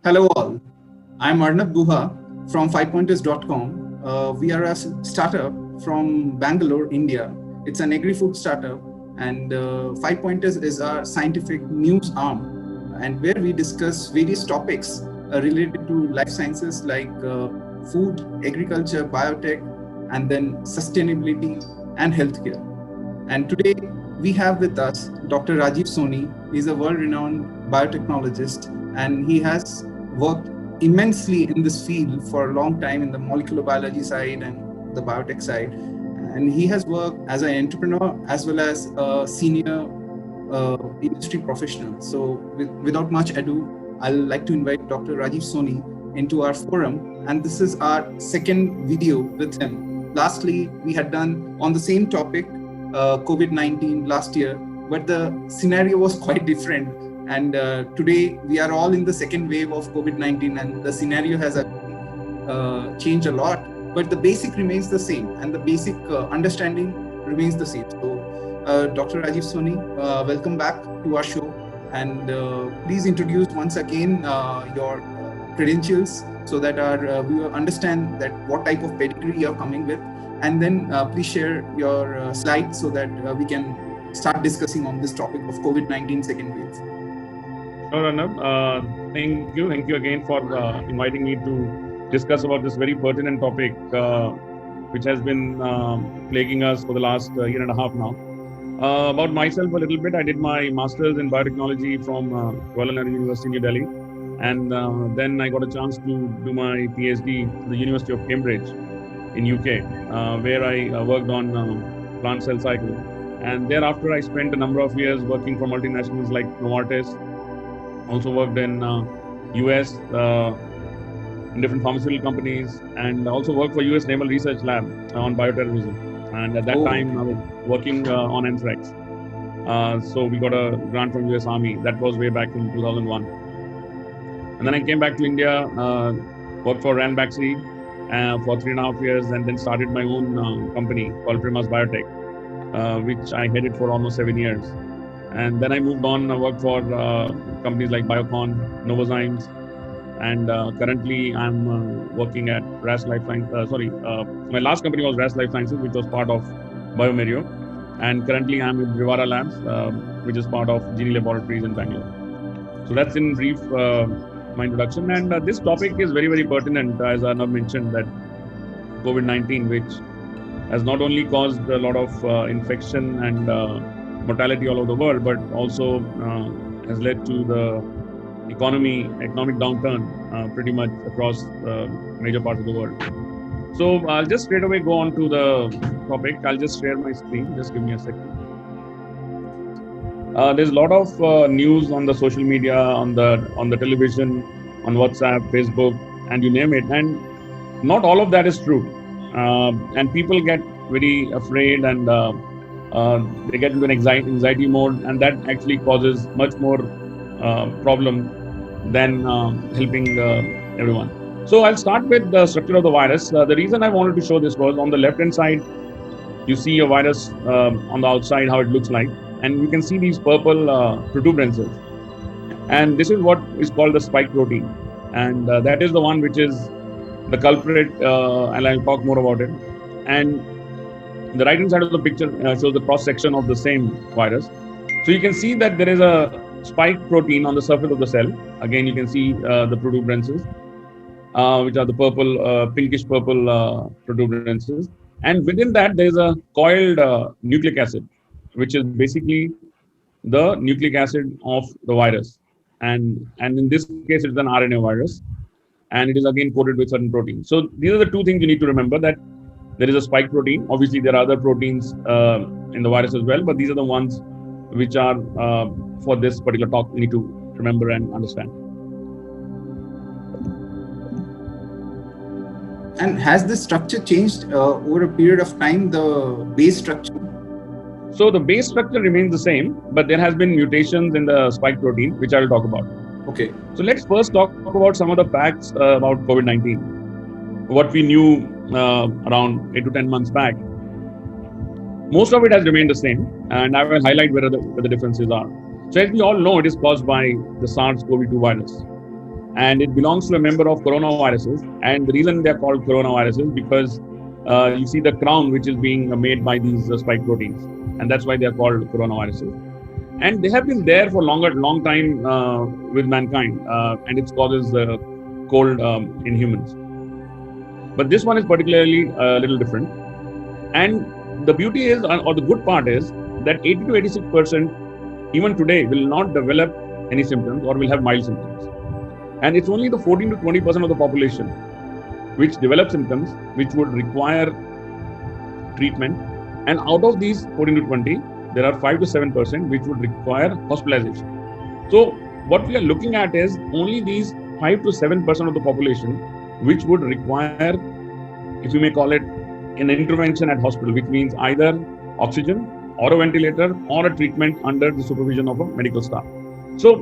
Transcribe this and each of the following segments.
Hello all. I'm Arnab Guha from fivepointers.com. We are a startup from Bangalore, India. It's an agri-food startup, and Five Pointers is our scientific news arm, and where we discuss various topics related to life sciences like food, agriculture, biotech, and then sustainability and healthcare. And today we have with us Dr. Rajiv Soni. He's a world-renowned biotechnologist, and he has worked immensely in this field for a long time in the molecular biology side and the biotech side. And he has worked as an entrepreneur as well as a senior industry professional. So, without much ado, I'd like to invite Dr. Rajiv Soni into our forum, and this is our second video with him. Lastly, we had done on the same topic, COVID-19 last year, but the scenario was quite different. And today we are all in the second wave of COVID-19, and the scenario has changed a lot, but the basic remains the same, and the basic understanding remains the same. So, Dr. Rajiv Soni, welcome back to our show, and please introduce once again your credentials so that our viewer understand that what type of pedigree you're coming with, and then please share your slides so that we can start discussing on this topic of COVID-19 second wave. Sure, Arnab. Thank you again for inviting me to discuss about this very pertinent topic, which has been plaguing us for the last year and a half now. About myself, a little bit. I did my master's in biotechnology from Kuala Lumpur University, New Delhi, and then I got a chance to do my PhD at the University of Cambridge in UK, where I worked on plant cell cycle. And thereafter, I spent a number of years working for multinationals like Novartis. Also worked in US in different pharmaceutical companies, and also worked for US Naval Research Lab on bioterrorism. And at that time, I was working on anthrax. So we got a grant from US Army. That was way back in 2001. And then I came back to India, worked for Ranbaxy for 3.5 years, and then started my own company called Primas Biotech, which I headed for almost 7 years. And then I moved on. I worked for companies like Biocon, Novozymes, and currently I'm working at RAS Life Sciences. My last company was RAS Life Sciences, which was part of Biomerio. And currently I'm with Rivara Labs, which is part of Genie Laboratories in Bangalore. So that's in brief my introduction. And this topic is very, very pertinent, as Arnab mentioned, that COVID-19, which has not only caused a lot of infection and mortality all over the world, but also has led to the economic downturn pretty much across major parts of the world. So I'll just straight away go on to the topic. I'll just share my screen. Just give me a second. There's a lot of news on the social media, on the television, on WhatsApp, Facebook, and you name it. And not all of that is true. And people get very afraid and they get into an anxiety mode, and that actually causes much more problem than helping everyone. So I'll start with the structure of the virus. The reason I wanted to show this was on the left-hand side, you see a virus on the outside, how it looks like, and you can see these purple protuberances. And this is what is called the spike protein. And that is the one which is the culprit, and I'll talk more about it. And the right-hand side of the picture shows the cross-section of the same virus. So you can see that there is a spike protein on the surface of the cell. Again, you can see the protuberances, which are the purple, pinkish purple protuberances. And within that, there is a coiled nucleic acid, which is basically the nucleic acid of the virus. And in this case, it's an RNA virus. And it is again coated with certain proteins. So these are the two things you need to remember, that there is a spike protein. Obviously, there are other proteins in the virus as well, but these are the ones which are for this particular talk you need to remember and understand. And has the structure changed over a period of time, the base structure? So the base structure remains the same, but there has been mutations in the spike protein, which I will talk about. Okay. So let's first talk about some of the facts about COVID-19. What we knew around 8 to 10 months back. Most of it has remained the same, and I will highlight where the differences are. So as we all know, it is caused by the SARS-CoV-2 virus. and it belongs to a member of coronaviruses. And the reason they are called coronaviruses because you see the crown which is being made by these spike proteins, and that's why they are called coronaviruses. And they have been there for long time with mankind, and it causes cold in humans. But this one is particularly a little different. And the beauty is, or the good part is, that 80 to 86% even today will not develop any symptoms or will have mild symptoms. And it's only the 14 to 20% of the population which develop symptoms which would require treatment. And out of these 14 to 20, there are 5 to 7% which would require hospitalization. So what we are looking at is only these 5 to 7% of the population which would require, if you may call it, an intervention at hospital, which means either oxygen or a ventilator or a treatment under the supervision of a medical staff. So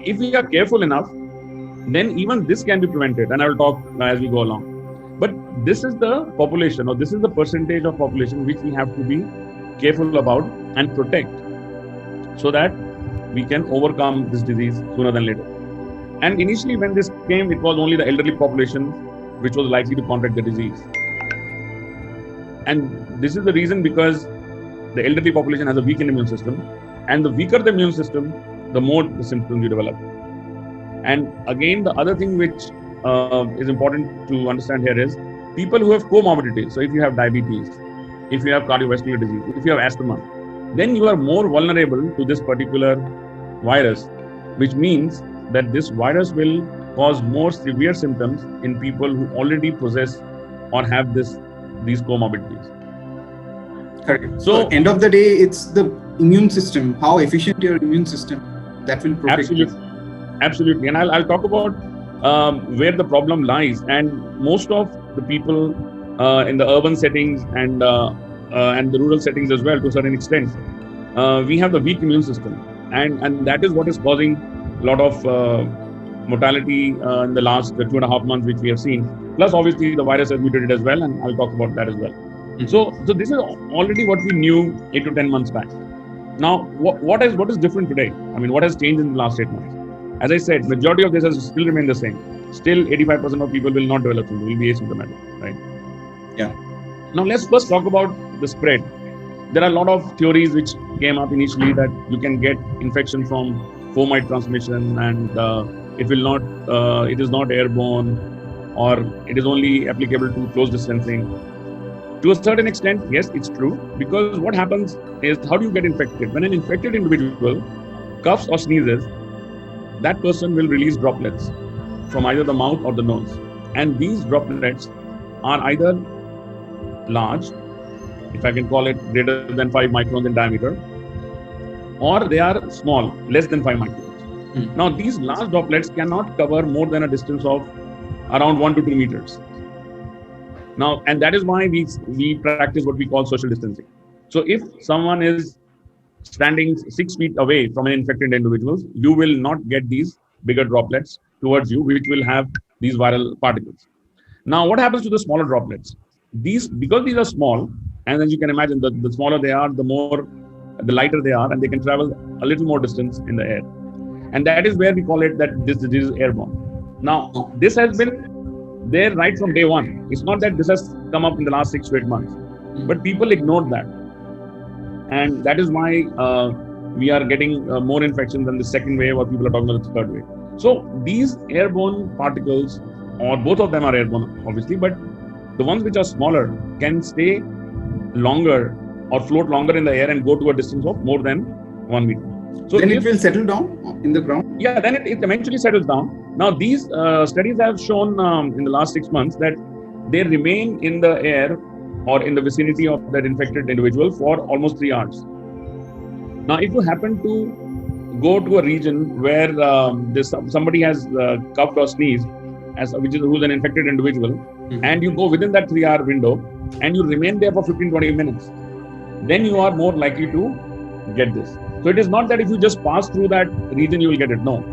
if we are careful enough, then even this can be prevented, and I will talk as we go along. But this is the population, or this is the percentage of population which we have to be careful about and protect, so that we can overcome this disease sooner than later. And initially when this came, it was only the elderly population which was likely to contract the disease. And this is the reason, because the elderly population has a weakened immune system, and the weaker the immune system, the more the symptoms you develop. And again, the other thing which is important to understand here is people who have comorbidities. So if you have diabetes, if you have cardiovascular disease, if you have asthma, then you are more vulnerable to this particular virus, which means that this virus will cause more severe symptoms in people who already possess or have these comorbidities. Correct. So end of the day, it's the immune system, how efficient your immune system, that will protect you. Absolutely. And I'll talk about where the problem lies. And most of the people in the urban settings and the rural settings as well, to a certain extent, we have the weak immune system. And that is what is causing a lot of mortality in the last 2.5 months, which we have seen. Plus, obviously, the virus has mutated as well, and I'll talk about that as well. So this is already what we knew 8 to 10 months back. Now, what is different today? I mean, what has changed in the last 8 months? As I said, majority of this has still remained the same. Still, 85% of people will not develop symptoms, will be asymptomatic, right? Yeah. Now, let's first talk about the spread. There are a lot of theories which came up initially that you can get infection from fomite transmission, and it is not airborne, or it is only applicable to close distancing. To a certain extent, yes, it's true, because what happens is, how do you get infected? When an infected individual coughs or sneezes, that person will release droplets from either the mouth or the nose. And these droplets are either large, if I can call it greater than 5 microns in diameter, or they are small, less than 5 microns. Now, these large droplets cannot cover more than a distance of around 1 to 2 meters. Now, and that is why we practice what we call social distancing. So if someone is standing 6 feet away from an infected individual, you will not get these bigger droplets towards you, which will have these viral particles. Now, what happens to the smaller droplets? Because these are small, and as you can imagine, the smaller they are, the lighter they are, and they can travel a little more distance in the air. And that is where we call it that this disease is airborne. Now, this has been there right from day one. It's not that this has come up in the last 6 to 8 months, but people ignored that. And that is why we are getting more infections than the second wave, or people are talking about the third wave. So these airborne particles, or both of them are airborne, obviously, but the ones which are smaller can stay longer or float longer in the air and go to a distance of more than 1 meter. So then it will settle down in the ground? Yeah, then it eventually settles down. Now, these studies have shown in the last 6 months that they remain in the air or in the vicinity of that infected individual for almost 3 hours. Now, if you happen to go to a region where somebody has coughed or sneezed, who's an infected individual, and you go within that 3-hour window and you remain there for 15-20 minutes, then you are more likely to get this. So it is not that if you just pass through that region, you will get it. No.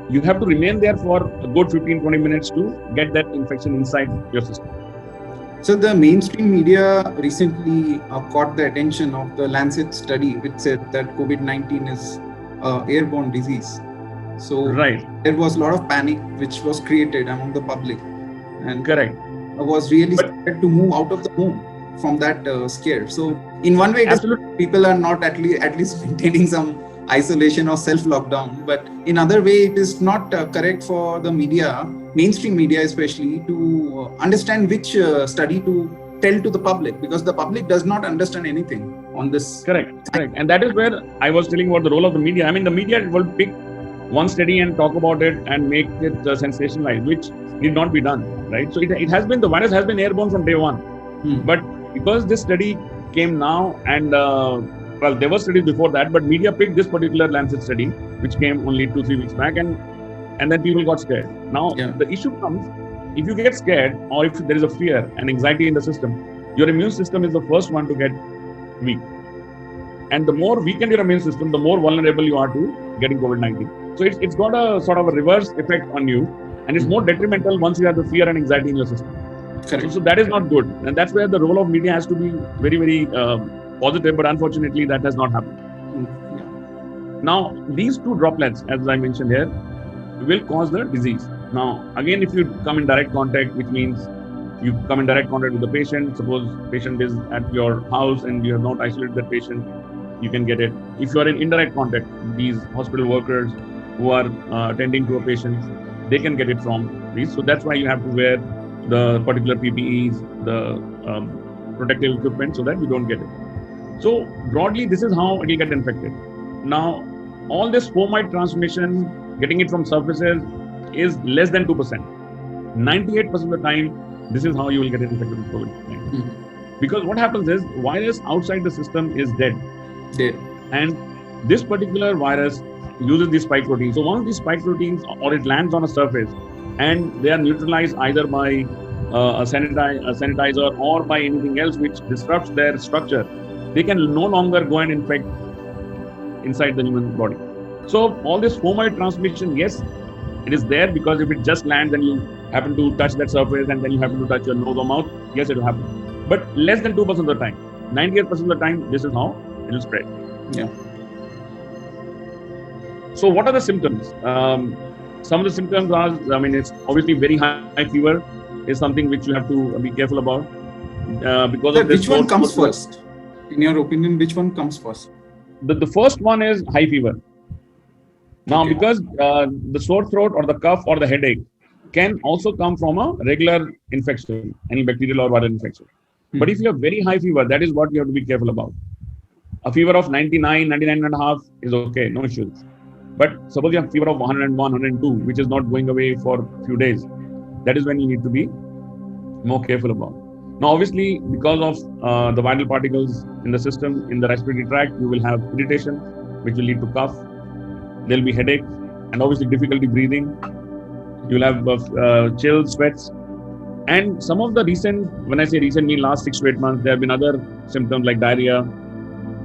You have to remain there for a good 15-20 minutes to get that infection inside your system. So the mainstream media recently caught the attention of the Lancet study, which said that COVID-19 is an airborne disease. So Right. there was a lot of panic which was created among the public, and Correct. I was really But- scared to move out of the home from that scare. So in one way, it is Absolutely. people are not at least maintaining some isolation or self lockdown, but in other way, it is not correct for the media, mainstream media especially, to understand which study to tell to the public, because the public does not understand anything on this. Correct. And that is where I was telling about the role of the media. I mean, the media will pick one study and talk about it and make it sensationalized, which need not be done, right? So it has been, the virus has been airborne from day one. But because this study came now, and well, there were studies before that, but media picked this particular Lancet study, which came only 2-3 weeks back, and then people got scared. Now, the issue comes, if you get scared, or if there is a fear and anxiety in the system, your immune system is the first one to get weak. And the more weakened your immune system, the more vulnerable you are to getting COVID-19. So it's got a sort of a reverse effect on you, and it's more detrimental once you have the fear and anxiety in your system. So that is not good, and that's where the role of media has to be very, very positive. But unfortunately, that has not happened. Now, these two droplets, as I mentioned here, will cause the disease. Now, again, if you come in direct contact, which means you come in direct contact with the patient. Suppose patient is at your house and you have not isolated that patient, you can get it. If you are in indirect contact, these hospital workers who are attending to a patient, they can get it from these. So that's why you have to wear the particular PPEs, the protective equipment, so that you don't get it. So broadly, this is how it will get infected. Now, all this fomite transmission, getting it from surfaces, is less than 2%. 98% of the time, this is how you will get infected with COVID-19. Because what happens is, virus outside the system is dead. And this particular virus uses these spike proteins. So once these spike proteins, or it lands on a surface, and they are neutralized either by a sanitizer or by anything else which disrupts their structure, they can no longer go and infect inside the human body. So all this fomite transmission, yes, it is there, because if it just lands and you happen to touch that surface and then you happen to touch your nose or mouth, yes, it will happen. But less than 2% of the time. 98% of the time, this is how it will spread. So what are the symptoms? Some of the symptoms are, I mean, it's obviously very high fever is something which you have to be careful about. Because of this, which one comes first? In your opinion, which one comes first? The first one is high fever. Now, because the sore throat or the cough or the headache can also come from a regular infection, any bacterial or viral infection. But if you have very high fever, that is what you have to be careful about. A fever of 99, 99.5 is okay, no issues. But suppose you have fever of 101, 102, which is not going away for a few days, that is when you need to be more careful about. Now, obviously, because of the viral particles in the system, in the respiratory tract, you will have irritation, which will lead to cough. There will be headache, and obviously difficulty breathing. You'll have chills, sweats. And some of the recent, when I say recent, mean last 6 to 8 months, there have been other symptoms like diarrhea,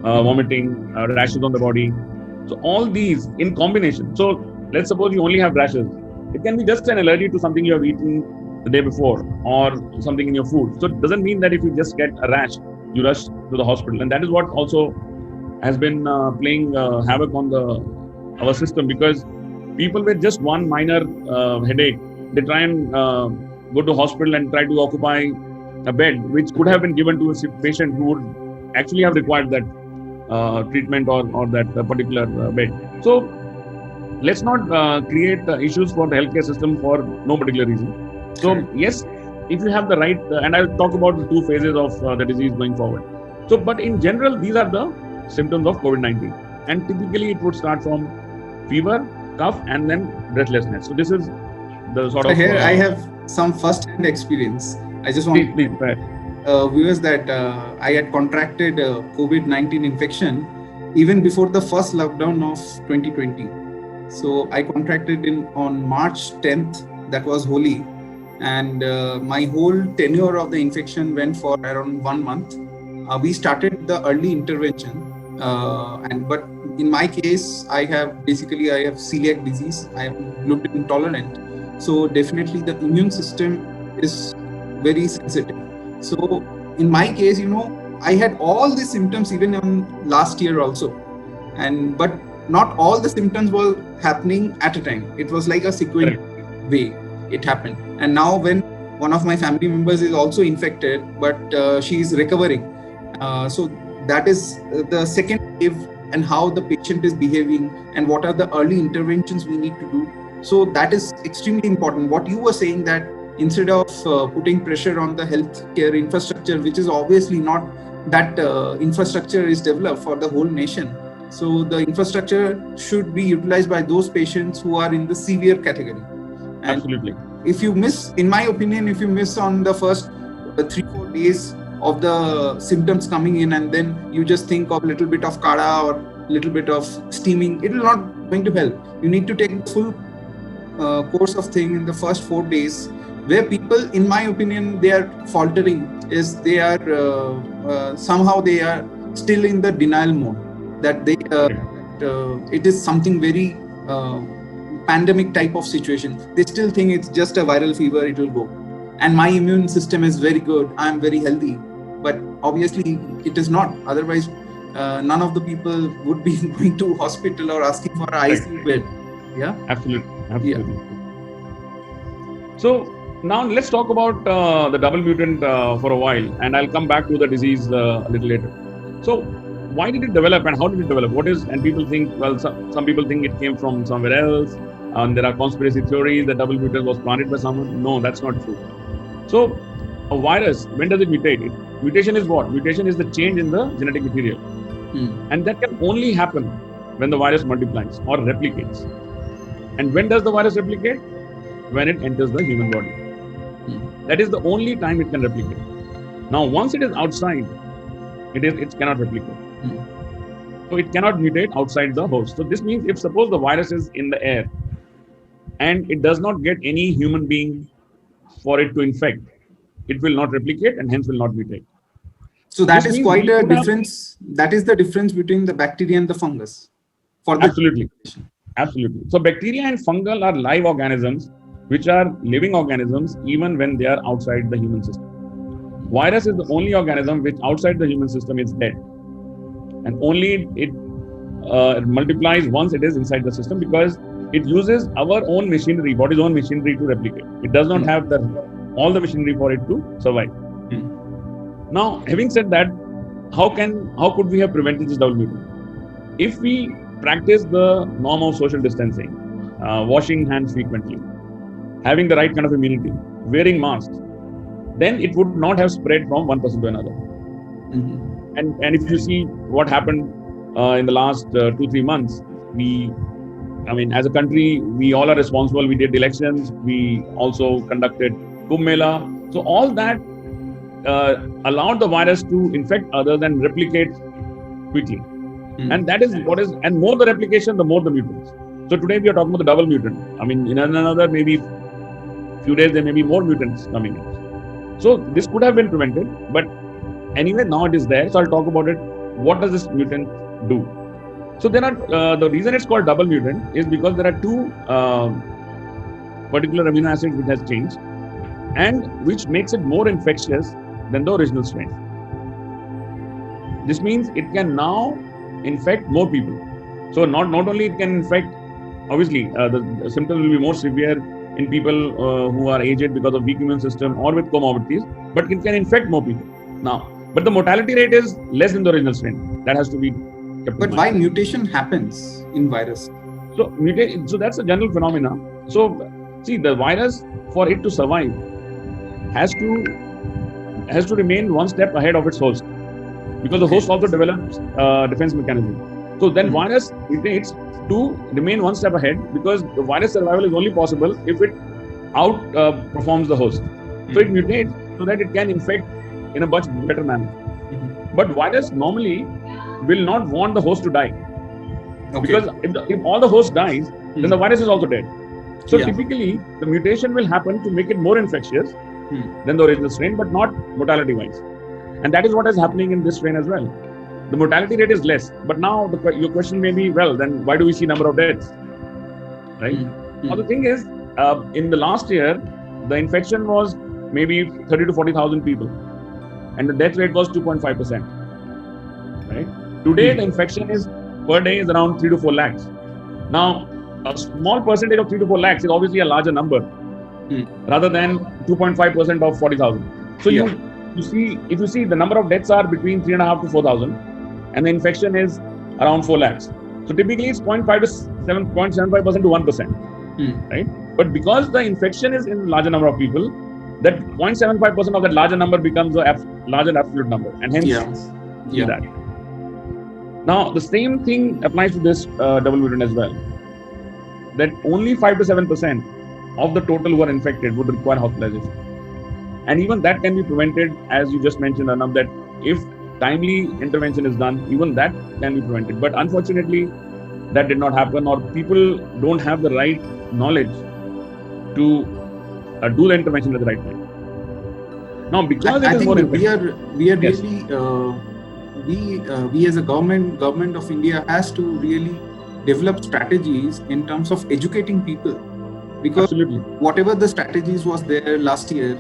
vomiting, rashes on the body. So all these in combination. So let's suppose you only have rashes. It can be just an allergy to something you have eaten the day before or something in your food. So it doesn't mean that if you just get a rash, you rush to the hospital. And that is what also has been playing havoc on our system, because people with just one minor headache, they try and go to hospital and try to occupy a bed, which could have been given to a patient who would actually have required that treatment or that particular bed. So let's not create issues for the healthcare system for no particular reason. So yes, if you have the right, and I'll talk about the 2 phases of the disease going forward. So, but in general, these are the symptoms of COVID-19. And typically it would start from fever, cough, and then breathlessness. So this is the sort of... Here I have some first-hand experience. I just want viewers that I had contracted COVID-19 infection even before the first lockdown of 2020. So I contracted on March 10th, that was Holi. And my whole tenure of the infection went for around 1 month. We started the early intervention. But in my case, I have celiac disease. I am gluten intolerant. So definitely the immune system is very sensitive. So in my case, I had all these symptoms even last year also. But not all the symptoms were happening at a time. It was like a sequential way it happened. And now when one of my family members is also infected, but she is recovering. So that is the second wave, and how the patient is behaving and what are the early interventions we need to do. So that is extremely important. What you were saying, that instead of putting pressure on the healthcare infrastructure, which is obviously not that infrastructure is developed for the whole nation. So the infrastructure should be utilized by those patients who are in the severe category. And absolutely. If you miss, in my opinion, if you miss on the first 3-4 days of the symptoms coming in, and then you just think of a little bit of kada or little bit of steaming, it will not going to help. You need to take the full course of thing in the first 4 days. Where people, in my opinion, they are faltering is they are somehow they are still in the denial mode, that they it is something very pandemic type of situation. They still think it's just a viral fever, it will go, and my immune system is very good, I am very healthy. But obviously it is not. Otherwise none of the people would be going to hospital or asking for an ICU bed. Yeah, absolutely. Yeah. So now let's talk about the double mutant for a while, and I'll come back to the disease a little later. So why did it develop and how did it develop? What is, and people think, well, some people think it came from somewhere else, and there are conspiracy theories that double mutant was planted by someone. No, that's not true. So a virus, when does it mutate? Mutation is what? Mutation is the change in the genetic material. And that can only happen when the virus multiplies or replicates. And when does the virus replicate? When it enters the human body. That is the only time it can replicate. Now, once it is outside, it cannot replicate. So it cannot mutate outside the host. So this means if suppose the virus is in the air and it does not get any human being for it to infect, it will not replicate and hence will not mutate. So that is quite a difference. That is the difference between the bacteria and the fungus. For the Absolutely. So bacteria and fungal are live organisms, which are living organisms even when they are outside the human system. Virus is the only organism which outside the human system is dead. And only it multiplies once it is inside the system, because it uses our own machinery, body's own machinery to replicate. It does not have all the machinery for it to survive. Now, having said that, how could we have prevented this double mutant? If we practice the norm of social distancing, washing hands frequently, having the right kind of immunity, wearing masks, then it would not have spread from one person to another. And if you see what happened in the last 2-3 months, as a country, we all are responsible. We did elections. We also conducted Kumbh Mela. So all that allowed the virus to infect others and replicate quickly. And that is what is, and more the replication, the more the mutants. So today we are talking about the double mutant. In another maybe few days, there may be more mutants coming in. So this could have been prevented, but anyway, now it is there. So I'll talk about it. What does this mutant do? So there are, the reason it's called double mutant is because there are 2 particular amino acids which has changed, and which makes it more infectious than the original strain. This means it can now infect more people. So not only it can infect, obviously the symptoms will be more severe in people who are aged because of weak immune system or with comorbidities, but it can infect more people. Now, but the mortality rate is less than the original strain. That has to be kept in mind. But why mutation happens in virus? So that's a general phenomena. So see, the virus, for it to survive, has to remain one step ahead of its host, because the host also develops defense mechanism. So then virus mutates to remain one step ahead, because the virus survival is only possible if it outperforms the host. So it mutates so that it can infect in a much better manner. But virus normally will not want the host to die, because if all the host dies, then the virus is also dead. So typically the mutation will happen to make it more infectious than the original strain, but not mortality wise. And that is what is happening in this strain as well. The mortality rate is less. But now your question may be, well, then why do we see number of deaths? Right? Now the thing is, in the last year, the infection was maybe 30 to 40,000 people, and the death rate was 2.5%. Right? Today, the infection is per day is around 3 to 4 lakhs. Now, a small percentage of 3 to 4 lakhs is obviously a larger number rather than 2.5% of 40,000. So you see, if you see the number of deaths are between 3.5 to 4,000 and the infection is around 4 lakhs. So typically it's 0.5 to 7.75% to 1%, right? But because the infection is in larger number of people, that 0.75% of that larger number becomes a larger absolute number, and hence that. Now, the same thing applies to this double variant as well. That only 5 to 7% of the total who are infected would require hospitalization. And even that can be prevented, as you just mentioned, Arnab, that if timely intervention is done, even that can be prevented. But unfortunately, that did not happen, or people don't have the right knowledge to do the intervention at the right time. Now, because I it is think more we are Yes. really we as a government of India has to really develop strategies in terms of educating people, because Absolutely. whatever the strategies was there last year,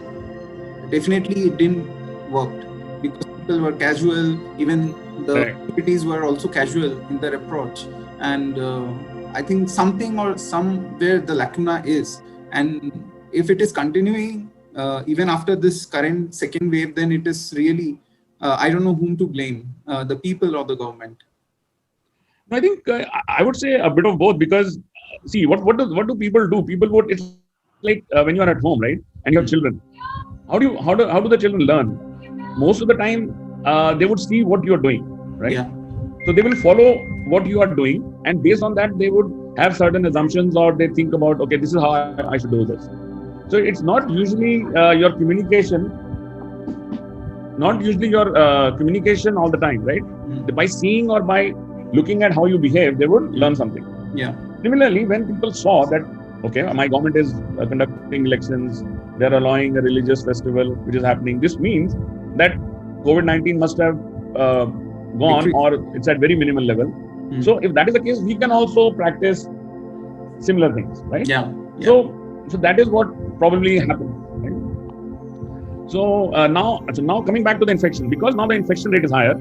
definitely it didn't work because people were casual. Even the Correct. activities were also casual in their approach, and I think something or somewhere the lacuna is, and if it is continuing even after this current second wave, then it is really I don't know whom to blame, the people or the government. I think I would say a bit of both, because see, what do people do? People would, it's like when you are at home, right, and you have children. How do the children learn? Most of the time, they would see what you are doing, right? Yeah. So they will follow what you are doing, and based on that, they would have certain assumptions, or they think about, okay, this is how I should do this. So it's not usually your communication, all the time, right? By seeing or by looking at how you behave, they would learn something. Yeah. Similarly, when people saw that, okay, my government is conducting elections, they're allowing a religious festival which is happening, this means that COVID-19 must have gone, or it's at very minimal level. So if that is the case, we can also practice similar things, right? Yeah. So that is what probably happened, right? So now coming back to the infection, because now the infection rate is higher,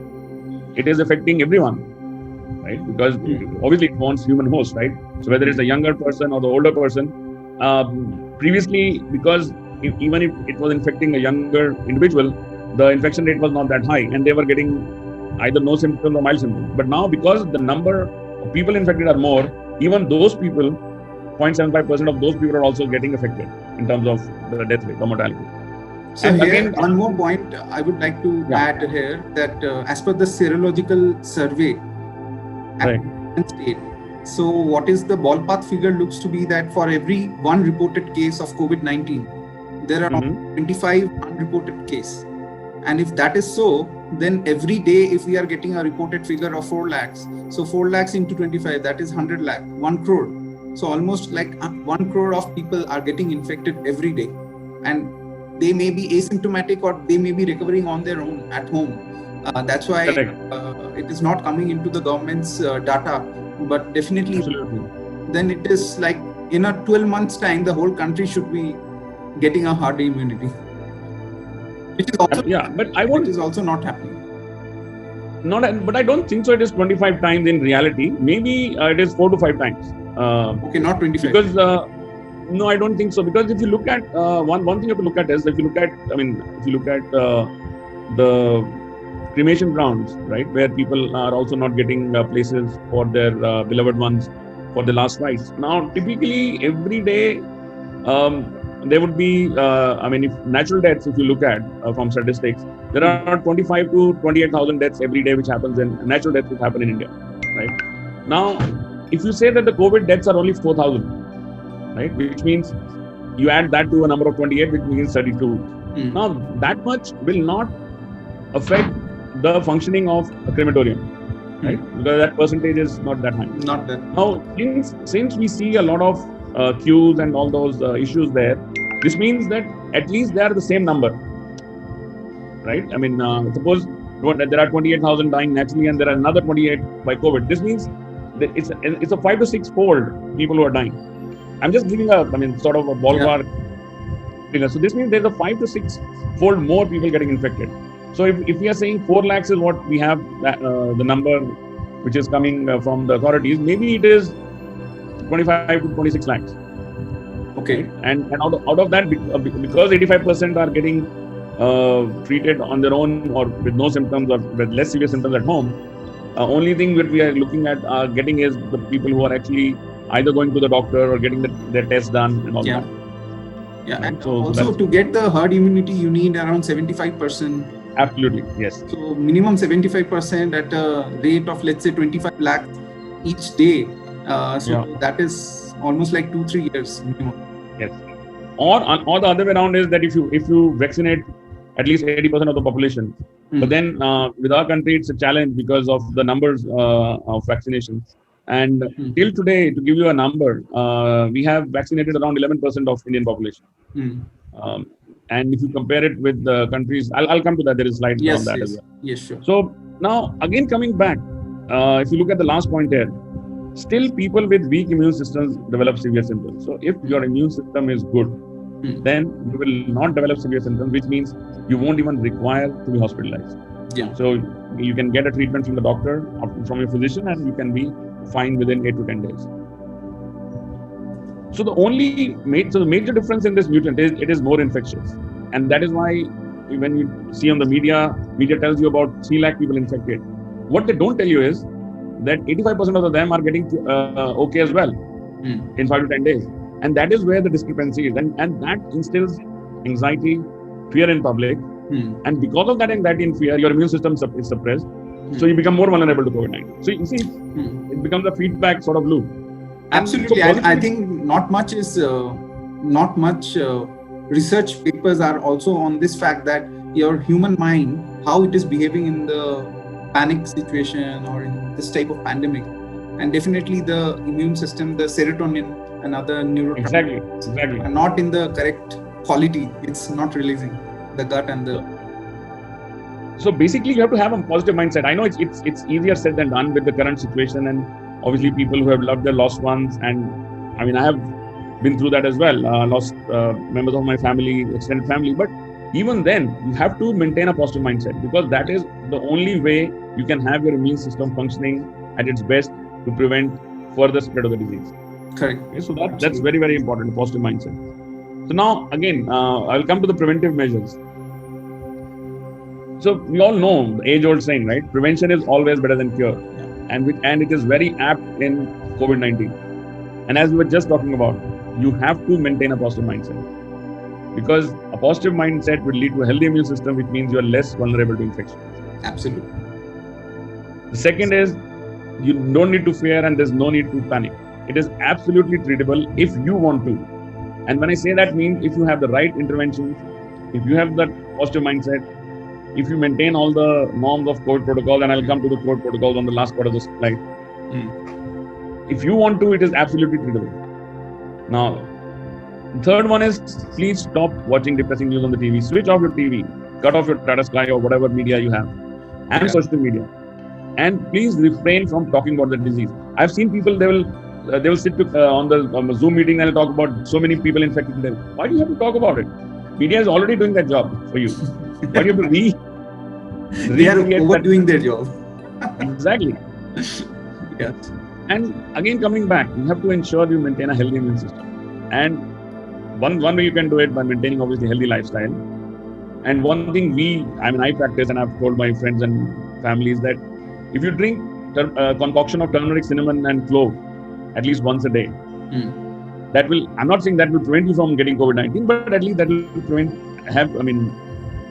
it is affecting everyone, right? Because obviously it wants human host, right? So whether it's a younger person or the older person, previously, because even if it was infecting a younger individual, the infection rate was not that high, and they were getting either no symptoms or mild symptoms. But now, because the number of people infected are more, even those people, 0.75% of those people are also getting affected in terms of the death rate or mortality. So And here, again, one more point I would like to add here, that as per the serological survey, right, state, so what is the ballpark figure looks to be that for every one reported case of COVID-19, there are 25 unreported cases. And if that is so, then every day, if we are getting a reported figure of 4 lakhs, so 4 lakhs into 25, that is 100 lakh, 1 crore. So almost like 1 crore of people are getting infected every day. And they may be asymptomatic, or they may be recovering on their own at home. That's why it is not coming into the government's data, but definitely then it is like in a 12 months time, the whole country should be getting a herd immunity. Which is also it is also not happening. But I don't think so. It is 25 times in reality. Maybe it is 4 to 5 times. Okay, not 25. Because no, I don't think so. Because if you look at one thing you have to look at is, if you look at the cremation grounds, right, where people are also not getting places for their beloved ones for the last rites. Now, typically every day there would be, if natural deaths, if you look at from statistics, there are 25 to 28,000 deaths every day which happens in natural deaths which happen in India, right? Now, if you say that the COVID deaths are only 4,000, right, which means you add that to a number of 28, which means 32. Now, that much will not affect the functioning of a crematorium, right? Because that percentage is not that high. Not that. Now, since we see a lot of queues and all those issues there, this means that at least they are the same number, right? Suppose there are 28,000 dying naturally and there are another 28 by COVID. This means that it's a 5 to 6 fold people who are dying. I'm just giving sort of a ballpark figure. So this means there's a 5 to 6 fold more people getting infected. So if we are saying 4 lakhs is what we have, the number which is coming from the authorities, maybe it is 25 to 26 lakhs. Okay. And out of that, because 85% are getting treated on their own or with no symptoms or with less severe symptoms at home, only thing that we are looking at getting is the people who are actually either going to the doctor or getting their tests done and all that. Yeah, Right. and So also to get the herd immunity, you need around 75%. Absolutely, yes. So minimum 75% at a rate of, let's say, 25 lakhs each day. That is almost like 2-3 years minimum. Yes. Or the other way around is that if you vaccinate at least 80% of the population, but then with our country it's a challenge because of the numbers of vaccinations. And till today, to give you a number, we have vaccinated around 11% of Indian population. And if you compare it with the countries, I'll come to that. There is a slide on that as well. Yes, sure. So now again coming back, if you look at the last point here, still people with weak immune systems develop severe symptoms. So if your immune system is good, then you will not develop severe symptoms, which means you won't even require to be hospitalized. Yeah. So you can get a treatment from the doctor, from your physician, and you can be fine within 8 to 10 days. So the major difference in this mutant is it is more infectious, and that is why when you see on the media tells you about 3 lakh people infected. What they don't tell you is that 85% of them are getting okay as well in 5 to 10 days, and that is where the discrepancy is, and that instills anxiety, fear in public, and because of that anxiety and fear, your immune system is suppressed, so you become more vulnerable to COVID-19. So you see, it becomes a feedback sort of loop. Absolutely. I think not much research papers are also on this fact that your human mind, how it is behaving in the panic situation or in this type of pandemic, and definitely the immune system, the serotonin and other neurotransmitters are not in the correct quality. It's not releasing the gut and the. So basically, you have to have a positive mindset. I know it's easier said than done with the current situation, and obviously people who have loved their lost ones, and I mean I have been through that as well, lost members of my family, extended family, but even then you have to maintain a positive mindset, because that is the only way you can have your immune system functioning at its best to prevent further spread of the disease. Correct. Okay, so that's very, very important, a positive mindset. So now again, I'll come to the preventive measures. So we all know the age-old saying, right? Prevention is always better than cure. And it is very apt in COVID-19. And as we were just talking about, you have to maintain a positive mindset, because a positive mindset will lead to a healthy immune system, which means you are less vulnerable to infection. Absolutely. The second is, you don't need to fear and there's no need to panic. It is absolutely treatable if you want to. And when I say that, means if you have the right interventions, if you have that positive mindset, if you maintain all the norms of COVID protocol, and I'll come to the COVID protocols on the last part of the slide. If you want to, it is absolutely treatable. Now, the third one is, please stop watching depressing news on the TV. Switch off your TV, cut off your Tata Sky or whatever media you have, and social media. And please refrain from talking about the disease. I've seen people, they will sit on the Zoom meeting and they'll talk about so many people infected. Why do you have to talk about it? Media is already doing that job for you. Why do you have to they are overdoing their job. Exactly. Yes. And again, coming back, you have to ensure you maintain a healthy immune system. And one way you can do it by maintaining obviously healthy lifestyle. And one thing I practice, and I've told my friends and families, that if you drink concoction of turmeric, cinnamon, and clove at least once a day, that will, I'm not saying that will prevent you from getting COVID-19, but at least that will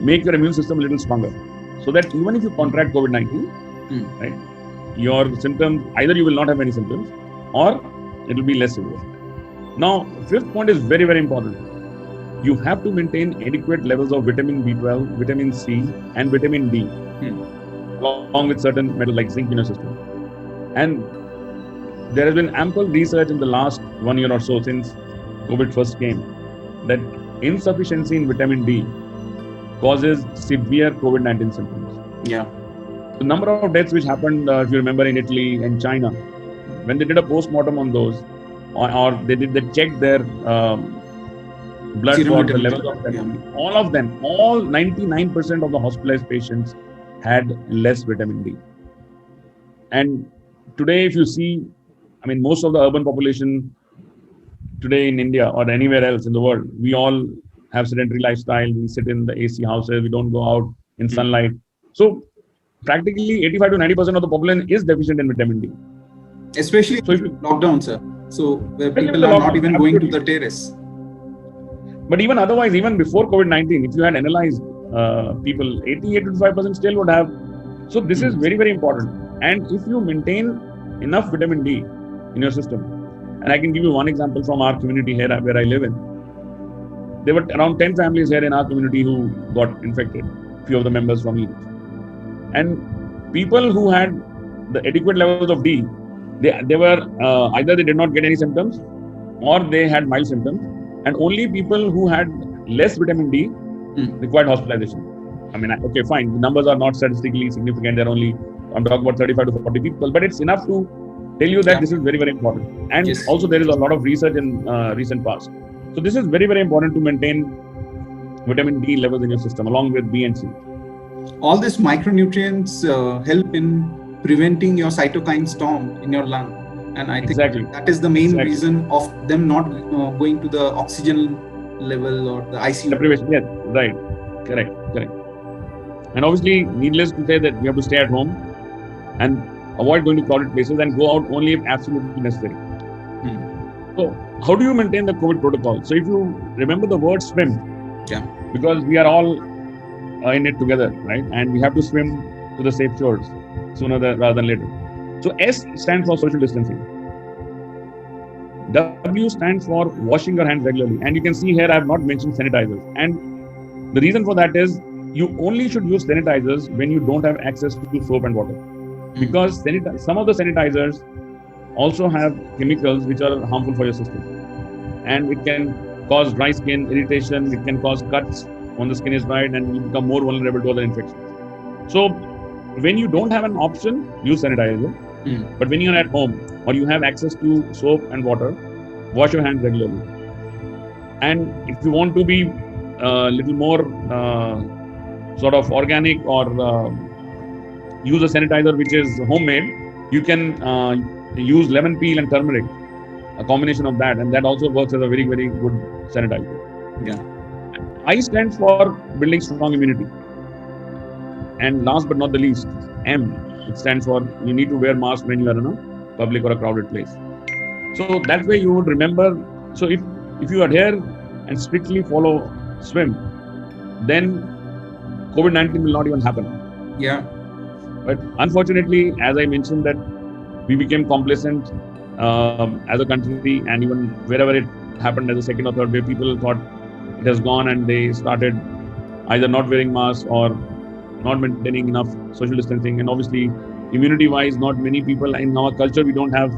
make your immune system a little stronger. So that even if you contract COVID-19, right, your symptoms, either you will not have any symptoms or it will be less severe. Now, fifth point is very, very important. You have to maintain adequate levels of vitamin B12, vitamin C, and vitamin D, along with certain metals like zinc in your system. And there has been ample research in the last 1 year or so since COVID first came that insufficiency in vitamin D causes severe COVID-19 symptoms. Yeah. The number of deaths which happened, if you remember, in Italy and China, when they did a post-mortem on those, or they checked their blood for the levels of vitamin D. All of them, 99% of the hospitalized patients had less vitamin D. And today, if you see, I mean, most of the urban population today in India or anywhere else in the world, we all have sedentary lifestyle. We sit in the AC houses. We don't go out in sunlight. So practically 85 to 90% of the population is deficient in vitamin D. Especially So if you, lockdown, sir. So where especially people the are not lockdown, even going to absolutely. the terrace. But even otherwise, even before COVID-19, if you had analyzed people, 80, 85% still would have. So this is very, very important. And if you maintain enough vitamin D in your system, and I can give you one example from our community here where I live in. There were around 10 families here in our community who got infected, few of the members from each. And people who had the adequate levels of D, they were either they did not get any symptoms or they had mild symptoms. And only people who had less vitamin D required hospitalization. I mean, okay, fine. The numbers are not statistically significant. They're only, I'm talking about 35 to 40 people, but it's enough to tell you that this is very, very important. And also there is a lot of research in recent past. So this is very, very important to maintain vitamin D levels in your system along with B and C. All these micronutrients help in preventing your cytokine storm in your lung. And I think that is the main reason of them not going to the oxygen level or the ICU. Deprivation, yes, right. Correct. And obviously, needless to say that we have to stay at home and avoid going to crowded places and go out only if absolutely necessary. So, how do you maintain the COVID protocol? So, if you remember the word swim, because we are all in it together, right? And we have to swim to the safe shores sooner rather than later. So, S stands for social distancing. W stands for washing your hands regularly. And you can see here I have not mentioned sanitizers. And the reason for that is you only should use sanitizers when you don't have access to soap and water. Because some of the sanitizers also have chemicals which are harmful for your system. And it can cause dry skin, irritation, it can cause cuts when the skin is dried and you become more vulnerable to other infections. So when you don't have an option, use sanitizer. But when you're at home or you have access to soap and water, wash your hands regularly. And if you want to be a little more sort of organic or use a sanitizer which is homemade, you can use lemon peel and turmeric, a combination of that, and that also works as a very, very good sanitizer. I stands for building strong immunity. And last but not the least, M, it stands for you need to wear mask when you are in a public or a crowded place. So that way you would remember. So if you adhere and strictly follow swim, then COVID-19 will not even happen. But unfortunately, as I mentioned, that we became complacent as a country, and even wherever it happened as a second or third wave, people thought it has gone, and they started either not wearing masks or not maintaining enough social distancing. And obviously, immunity-wise, not many people in our culture, we don't have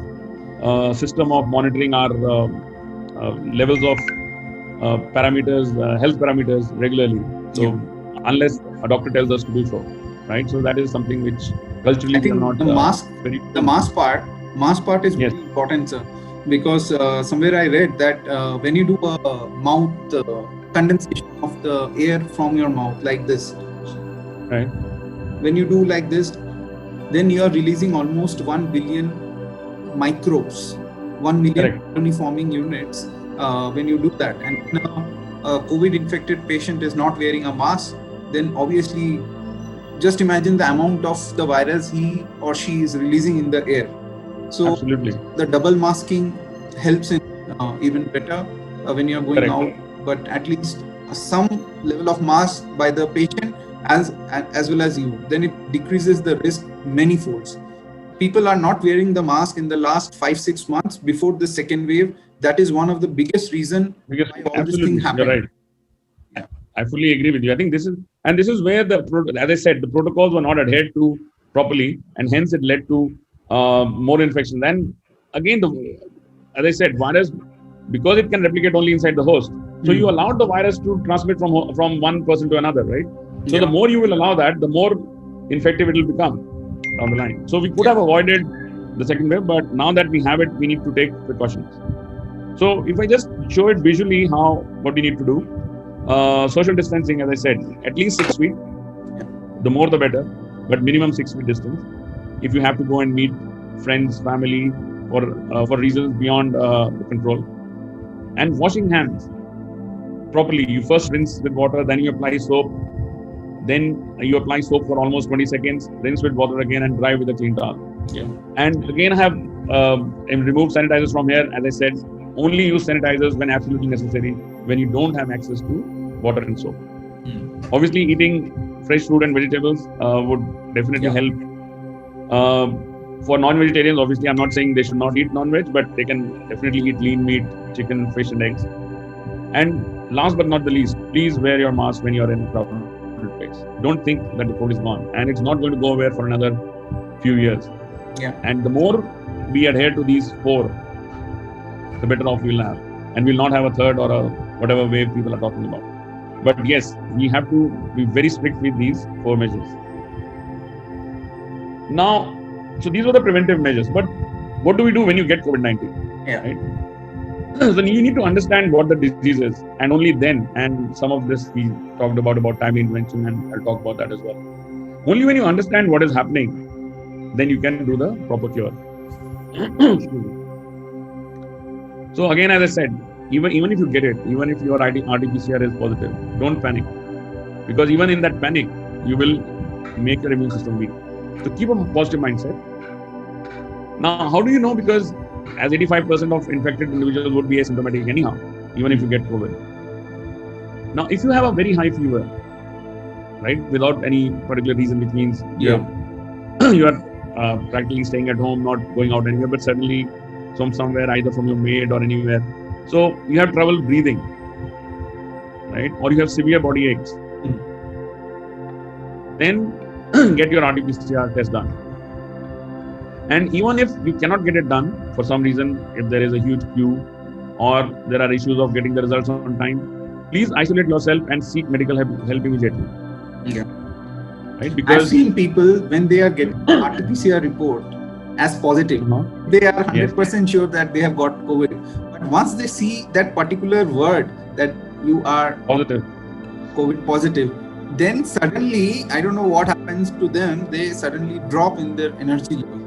a system of monitoring our levels of parameters, health parameters regularly. So unless a doctor tells us to do so, right? So that is something which culturally we are not. The mask part is very important, sir, because somewhere I read that when you do a mouth condensation of the air from your mouth like this, right? When you do like this, then you are releasing almost 1 billion microbes, 1 million colony-forming units when you do that. And when a COVID-infected patient is not wearing a mask, then obviously, just imagine the amount of the virus he or she is releasing in the air. So the double masking helps in even better when you are going out, but at least some level of mask by the patient as well as you, then it decreases the risk many folds. People are not wearing the mask in the last 5-6 months before the second wave. That is one of the biggest reason why all this thing happened. You're right. I fully agree with you. I think this is where as I said, the protocols were not adhered to properly, and hence it led to more infections. And again, as I said, virus, because it can replicate only inside the host, so you allowed the virus to transmit from one person to another, right? So the more you will allow that, the more infective it will become down the line. So we could have avoided the second wave, but now that we have it, we need to take precautions. So if I just show it visually what we need to do, social distancing, as I said, at least 6 feet, the more the better, but minimum 6 feet distance. If you have to go and meet friends, family, for reasons beyond control. And washing hands properly. You first rinse with water, then you apply soap, then you apply soap for almost 20 seconds, rinse with water again, and dry with a clean towel. Yeah. And again, I have removed sanitizers from here. As I said, only use sanitizers when absolutely necessary, when you don't have access to water and soap. Obviously, eating fresh fruit and vegetables would definitely help. For non-vegetarians, obviously, I'm not saying they should not eat non-veg, but they can definitely eat lean meat, chicken, fish, and eggs. And last but not the least, please wear your mask when you're in a crowded place. Don't think that the COVID is gone, and it's not going to go away for another few years. Yeah. And the more we adhere to these 4, the better off we'll have, and we'll not have a third or a whatever wave people are talking about. But yes, we have to be very strict with these 4 measures. Now, so these were the preventive measures. But what do we do when you get COVID-19? Yeah. Right? So you need to understand what the disease is, and only then, and some of this we talked about timely intervention, and I'll talk about that as well. Only when you understand what is happening, then you can do the proper cure. So again, as I said, even if you get it, even if your RT-PCR is positive, don't panic, because even in that panic, you will make your immune system weak. So keep a positive mindset. Now, how do you know? Because as 85% of infected individuals would be asymptomatic anyhow, even if you get COVID. Now, if you have a very high fever, right, without any particular reason, which means you are practically staying at home, not going out anywhere, but suddenly from somewhere, either from your maid or anywhere. So you have trouble breathing, right? Or you have severe body aches. Then get your RT-PCR test done. And even if you cannot get it done for some reason, if there is a huge queue or there are issues of getting the results on time, please isolate yourself and seek medical help immediately. Yeah. Right? Because I've seen people, when they are getting RT-PCR report as positive, they are 100% sure that they have got COVID. But once they see that particular word that you are positive, COVID positive, then suddenly, I don't know what happens to them, they suddenly drop in their energy level.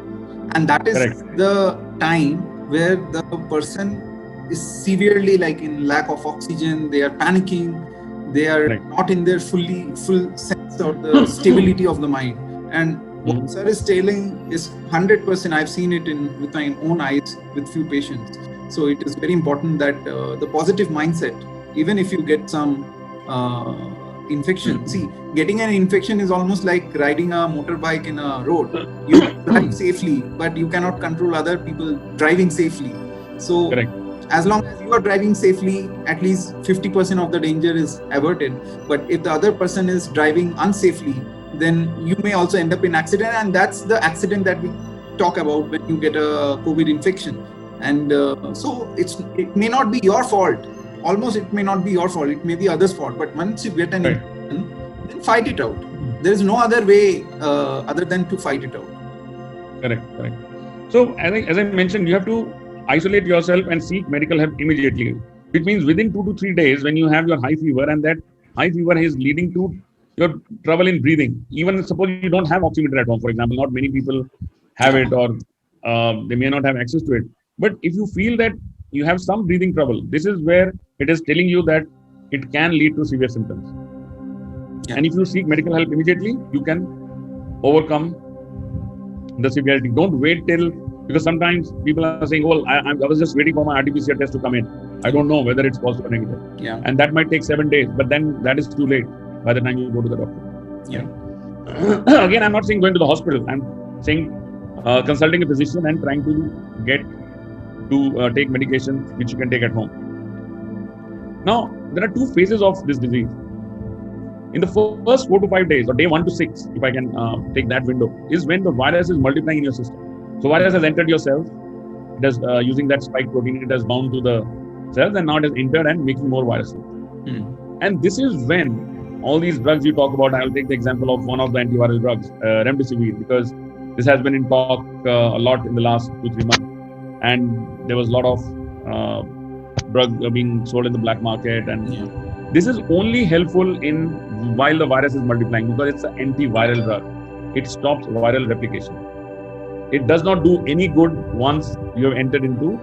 And that is the time where the person is severely like in lack of oxygen, they are panicking, they are not in their full sense or the stability of the mind. And what sir is telling is 100%, I've seen it with my own eyes with few patients. So it is very important that the positive mindset, even if you get some infection. See, getting an infection is almost like riding a motorbike in a road. You drive safely, but you cannot control other people driving safely. So as long as you are driving safely, at least 50% of the danger is averted. But if the other person is driving unsafely, then you may also end up in accident. And that's the accident that we talk about when you get a COVID infection. And so it may not be your fault. Almost it may not be your fault, it may be others' fault. But once you get an infection, then fight it out. There is no other way other than to fight it out. Correct. So as I mentioned, you have to isolate yourself and seek medical help immediately. Which means within 2 to 3 days, when you have your high fever, and that high fever is leading to your trouble in breathing. Even suppose you don't have oximeter at home, for example, not many people have it, or they may not have access to it. But if you feel that you have some breathing trouble, this is where it is telling you that it can lead to severe symptoms. And if you seek medical help immediately, you can overcome the severity. Don't wait till, because sometimes people are saying, "Oh, I was just waiting for my RT-PCR test to come in. I don't know whether it's positive or negative." And that might take 7 days, but then that is too late by the time you go to the doctor. Again, I'm not saying going to the hospital. I'm saying consulting a physician and trying to take medication which you can take at home. Now, there are 2 phases of this disease. In the first 4 to 5 days, or day 1 to 6, if I can take that window, is when the virus is multiplying in your system. So virus has entered your cells. It has, using that spike protein, it has bound to the cells, and now it has entered and making more viruses. And this is when all these drugs you talk about, I will take the example of one of the antiviral drugs, remdesivir, because this has been in talk a lot in the last 2-3 months. And there was a lot of drugs being sold in the black market. And this is only helpful while the virus is multiplying, because it's an antiviral drug. It stops viral replication. it does not do any good once you have entered into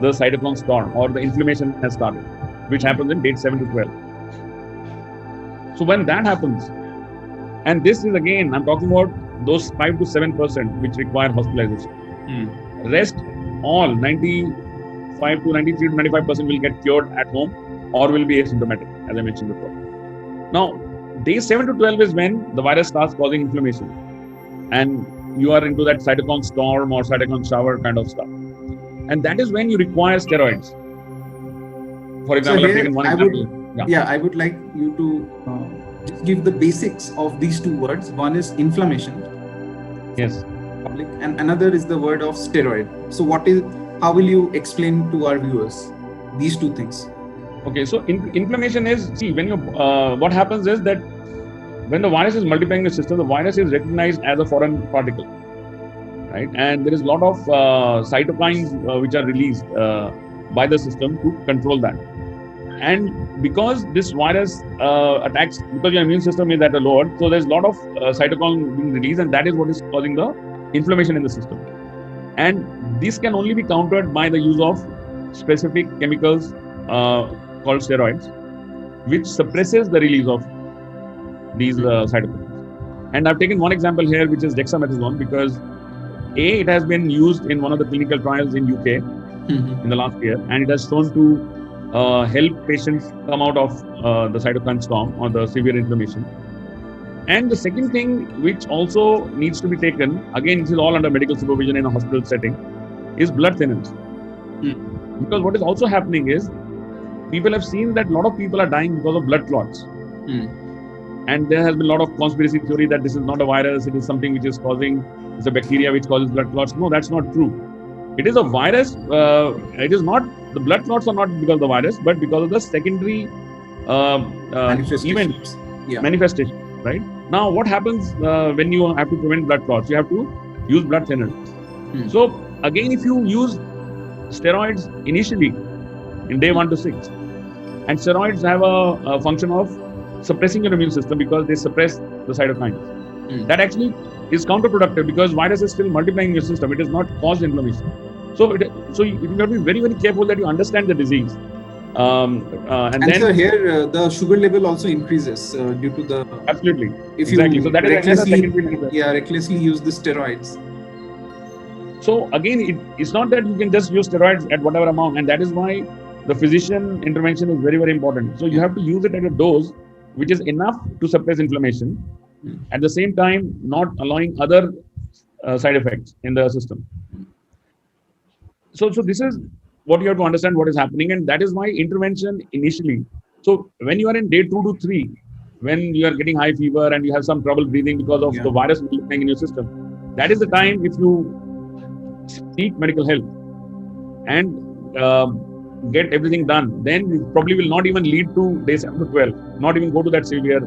the cytokine storm or the inflammation has started, which happens in day 7 to 12. So when that happens, and this is again, I'm talking about those 5 to 7% which require hospitalization. Rest, all 95 to 93 to 95% will get cured at home or will be asymptomatic, as I mentioned before. Now, day 7 to 12 is when the virus starts causing inflammation and you are into that cytokine storm or cytokine shower kind of stuff. And that is when you require steroids. For example, I've taken one example. I would like you to just give the basics of these two words. One is inflammation. Yes. And another is the word of steroid. So how will you explain to our viewers these two things? Okay, so inflammation is, when you, what happens is that when the virus is multiplying in the system, the virus is recognized as a foreign particle, right? And there is a lot of cytokines which are released by the system to control that. And because this virus attacks, because your immune system is at a lower, so there's a lot of cytokine being released, and that is what is causing the inflammation in the system. And this can only be countered by the use of specific chemicals called steroids, which suppresses the release of these cytokines. And I've taken one example here, which is dexamethasone, because it has been used in one of the clinical trials in UK in the last year, and it has shown to help patients come out of the cytokine storm or the severe inflammation. And the second thing which also needs to be taken, again, this is all under medical supervision in a hospital setting, is blood thinners. Because what is also happening is, people have seen that a lot of people are dying because of blood clots. And there has been a lot of conspiracy theory that this is not a virus, it is something which is causing, it's a bacteria which causes blood clots. No, that's not true. It is a virus. It is not, the blood clots are not because of the virus, but because of the secondary events, manifestation, right? Now, what happens when you have to prevent blood clots? You have to use blood thinners. So, again, if you use steroids initially in day 1 to 6, and steroids have a function of suppressing your immune system because they suppress the cytokines. That actually is counterproductive because virus is still multiplying in your system. It does not cause inflammation. So you have to be very, very careful that you understand the disease. And then, so here the sugar level also increases due to the... Absolutely. If exactly. you so that recklessly use the steroids. So again, it's not that you can just use steroids at whatever amount, and that is why the physician intervention is very, very important. So you have to use it at a dose which is enough to suppress inflammation, at the same time not allowing other side effects in the system. So this is what you have to understand what is happening, and that is why intervention initially. So when you are in day 2 to 3, when you are getting high fever and you have some trouble breathing because of the virus multiplying in your system, that is the time if you seek medical help and get everything done, then it probably will not even lead to day 7 to 12, not even go to that severe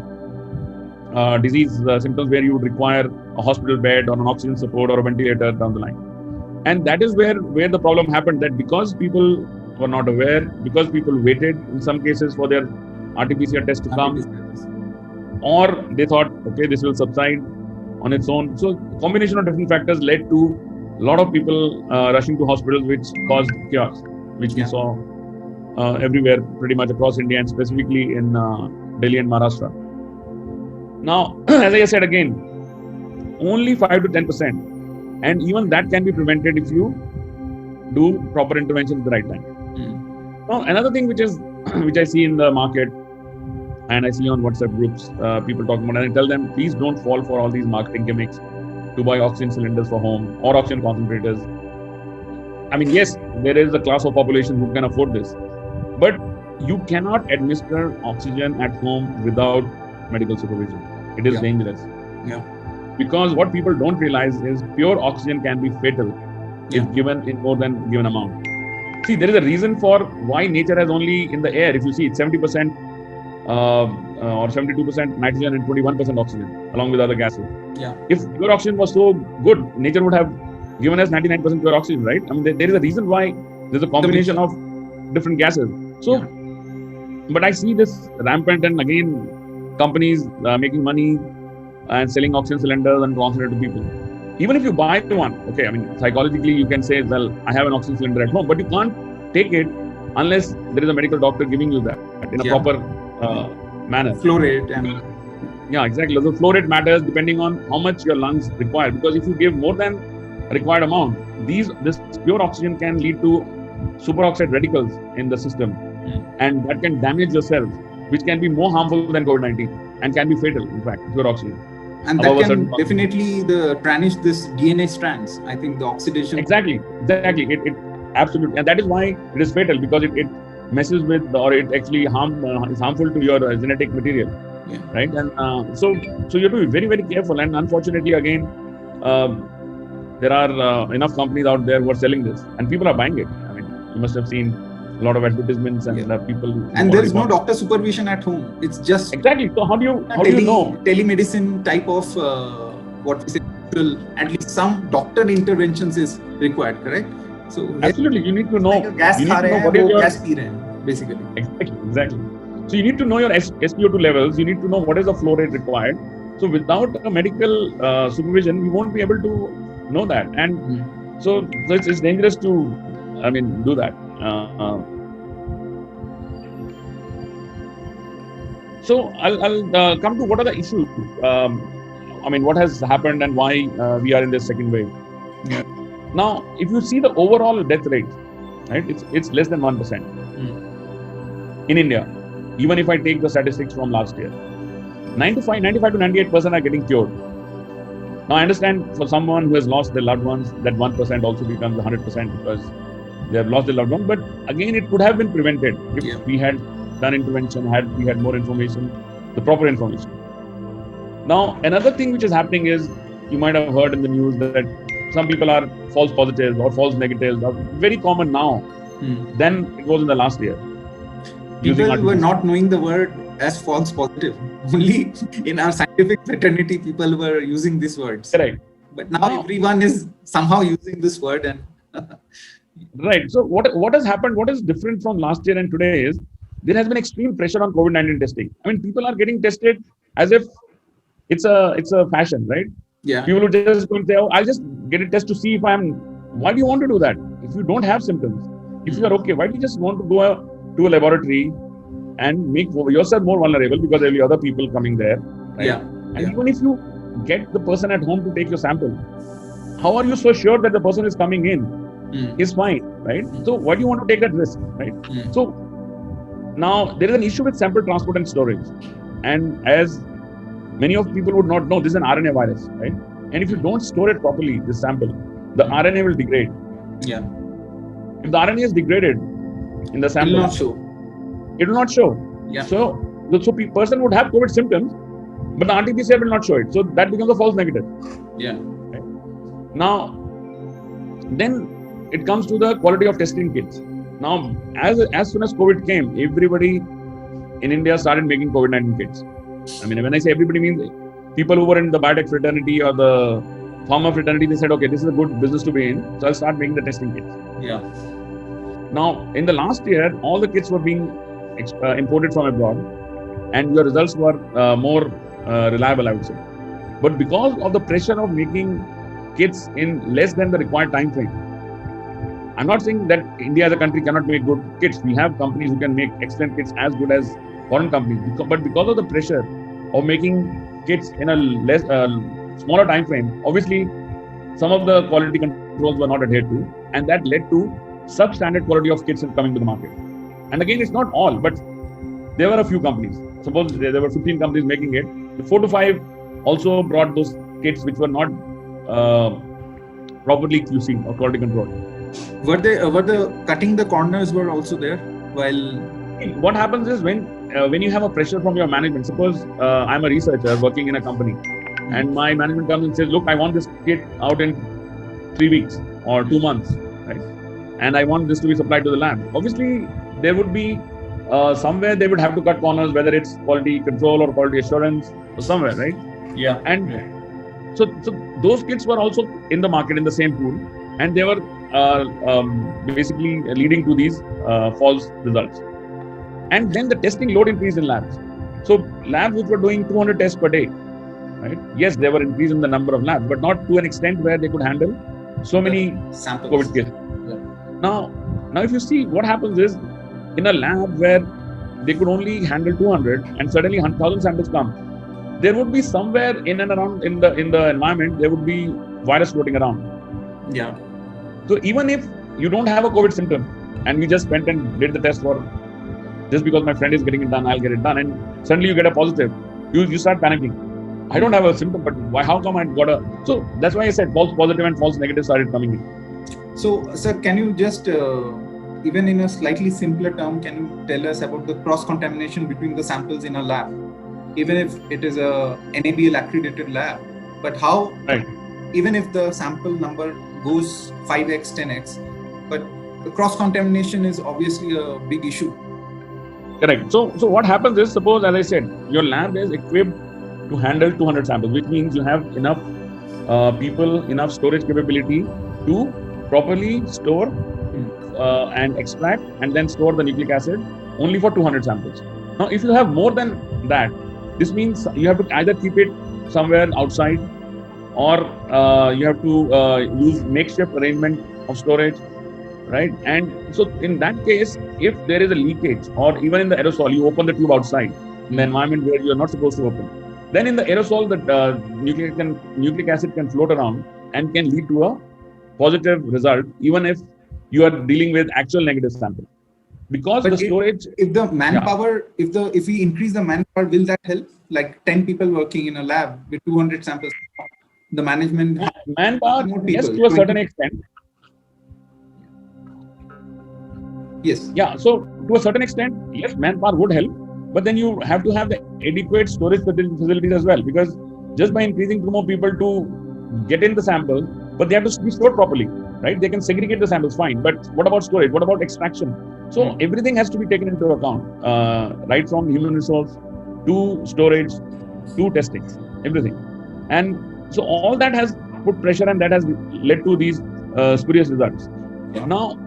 disease symptoms where you would require a hospital bed or an oxygen support or a ventilator down the line. And that is where the problem happened, that because people were not aware, because people waited in some cases for their RT-PCR test to come, or they thought, okay, this will subside on its own. So combination of different factors led to a lot of people rushing to hospitals, which caused chaos, which we saw everywhere, pretty much across India, and specifically in Delhi and Maharashtra. Now, as I said again, only 5 to 10%. And even that can be prevented if you do proper intervention at the right time. Now, another thing which I see in the market, and I see on WhatsApp groups, people talking about, and I tell them, please don't fall for all these marketing gimmicks to buy oxygen cylinders for home or oxygen concentrators. I mean, yes, there is a class of population who can afford this, but you cannot administer oxygen at home without medical supervision. It is dangerous. Because what people don't realize is pure oxygen can be fatal if given in more than given amount. See, there is a reason for why nature has only in the air, if you see, it's 70% or 72% nitrogen and 21% oxygen along with other gases. If pure oxygen was so good, nature would have given us 99% pure oxygen, right? I mean, there is a reason why there's a combination of different gases. So, but I see this rampant, and again, companies making money and selling oxygen cylinders and concentrator to people. even if you buy one, okay, I mean, psychologically you can say, well, I have an oxygen cylinder at home, but you can't take it unless there is a medical doctor giving you that in a proper manner. Flow rate and yeah, exactly. So flow rate matters depending on how much your lungs require, because if you give more than required amount, this pure oxygen can lead to superoxide radicals in the system, and that can damage your cells, which can be more harmful than COVID-19 and can be fatal, in fact, pure oxygen. And that can definitely tarnish this DNA strands. I think the oxidation. Exactly. It absolutely, and that is why it is fatal, because it messes with, or it actually is harmful to your genetic material. Yeah. Right. And so you have to be very, very careful. And unfortunately, again, there are enough companies out there who are selling this, and people are buying it. I mean, you must have seen a lot of advertisements and people. And there is no doctor supervision at home. It's just exactly. So how do you know? Telemedicine type of what we say, at least some doctor interventions is required. Correct. So absolutely, you need to know. Like gas you need to know what is your basically. Exactly. So you need to know your SpO2 levels. You need to know what is the flow rate required. So without a medical supervision, we won't be able to know that. And so it's dangerous to, do that. So I'll come to what are the issues. What has happened and why we are in this second wave. Yeah. Now, if you see the overall death rate, right, it's less than 1% in India. Even if I take the statistics from last year, 95 to 98% are getting cured. Now, I understand for someone who has lost their loved ones, that 1% also becomes 100% because they have lost their loved ones. But again, it could have been prevented if we had done intervention, we had more information, the proper information. Now, another thing which is happening is, you might have heard in the news that some people are false positives or false negatives, are very common now than it was in the last year. People were not knowing the word as false positive. Only in our scientific fraternity, people were using these words. Correct. But now everyone is somehow using this word. And right. So what has happened, what is different from last year and today is, there has been extreme pressure on COVID-19 testing. I mean, people are getting tested as if it's a fashion, right? Yeah. People will just go and say, oh, I'll just get a test to see if why do you want to do that? If you don't have symptoms, if you are okay, why do you just want to go to a laboratory and make yourself more vulnerable because there will be other people coming there, right? Yeah. And even if you get the person at home to take your sample, how are you so sure that the person is coming in is fine, right? So why do you want to take that risk, right? So now there is an issue with sample transport and storage, and as many of people would not know, this is an RNA virus, right? And if you don't store it properly, this sample, the RNA will degrade. Yeah. If the RNA is degraded in the sample, it will not show. Yeah. So person would have COVID symptoms, but the RT-PCR will not show it. So that becomes a false negative. Yeah. Right? Now, then it comes to the quality of testing kits. Now, as soon as COVID came, everybody in India started making COVID-19 kits. I mean, when I say everybody, means people who were in the biotech fraternity or the pharma fraternity, they said, okay, this is a good business to be in, so I'll start making the testing kits. Yeah. Now, in the last year, all the kits were being imported from abroad, and your results were more reliable, I would say. But because of the pressure of making kits in less than the required time frame, I'm not saying that India as a country cannot make good kits. We have companies who can make excellent kits as good as foreign companies. But because of the pressure of making kits in a smaller time frame, obviously some of the quality controls were not adhered to, and that led to substandard quality of kits coming to the market. And again, it's not all, but there were a few companies. Suppose there were 15 companies making it. The 4 to 5 also brought those kits which were not properly QC or quality controlled. Were the cutting the corners were also there while? What happens is when you have a pressure from your management. Suppose I'm a researcher working in a company, and my management comes and says, "Look, I want this kit out in 3 weeks or 2 months, right? And I want this to be supplied to the lab." Obviously, there would be somewhere they would have to cut corners, whether it's quality control or quality assurance or somewhere, right? Yeah. And so those kits were also in the market in the same pool, and they were basically leading to these false results. And then the testing load increased in labs. So labs which were doing 200 tests per day, right? Yes, there were increase in the number of labs, but not to an extent where they could handle so many samples. COVID cases. Now, if you see what happens is, in a lab where they could only handle 200 and suddenly 1,000 samples come, there would be somewhere in and around in the environment, there would be virus floating around. Yeah. So even if you don't have a COVID symptom and you just went and did the test for, just because my friend is getting it done, I'll get it done, and suddenly you get a positive, you start panicking. I don't have a symptom, but why? How come I got a? So that's why I said false positive and false negative started coming in. So, sir, can you just, even in a slightly simpler term, can you tell us about the cross-contamination between the samples in a lab? Even if it is a NABL accredited lab, but how, right, even if the sample number goes 5x, 10x, but the cross-contamination is obviously a big issue. Correct. So what happens is, suppose, as I said, your lab is equipped to handle 200 samples, which means you have enough people, enough storage capability to properly store and extract and then store the nucleic acid only for 200 samples. Now, if you have more than that, this means you have to either keep it somewhere outside, or you have to use makeshift arrangement of storage, right? And so in that case, if there is a leakage, or even in the aerosol, you open the tube outside in the environment where you are not supposed to open, then in the aerosol, the nucleic acid can float around and can lead to a positive result, even if you are dealing with actual negative sample. Because but the storage, if the manpower, if we increase the manpower, will that help? Like 10 people working in a lab with 200 samples, the management manpower, yes, to a certain extent. Yes. Yeah. So to a certain extent, yes, manpower would help, but then you have to have the adequate storage facilities as well, because just by increasing 2 more people to get in the sample, but they have to be stored properly, right? They can segregate the samples, fine. But what about storage? What about extraction? So everything has to be taken into account, right from human resource to storage to testing, everything. And so all that has put pressure, and that has led to these spurious results. Yeah. Now,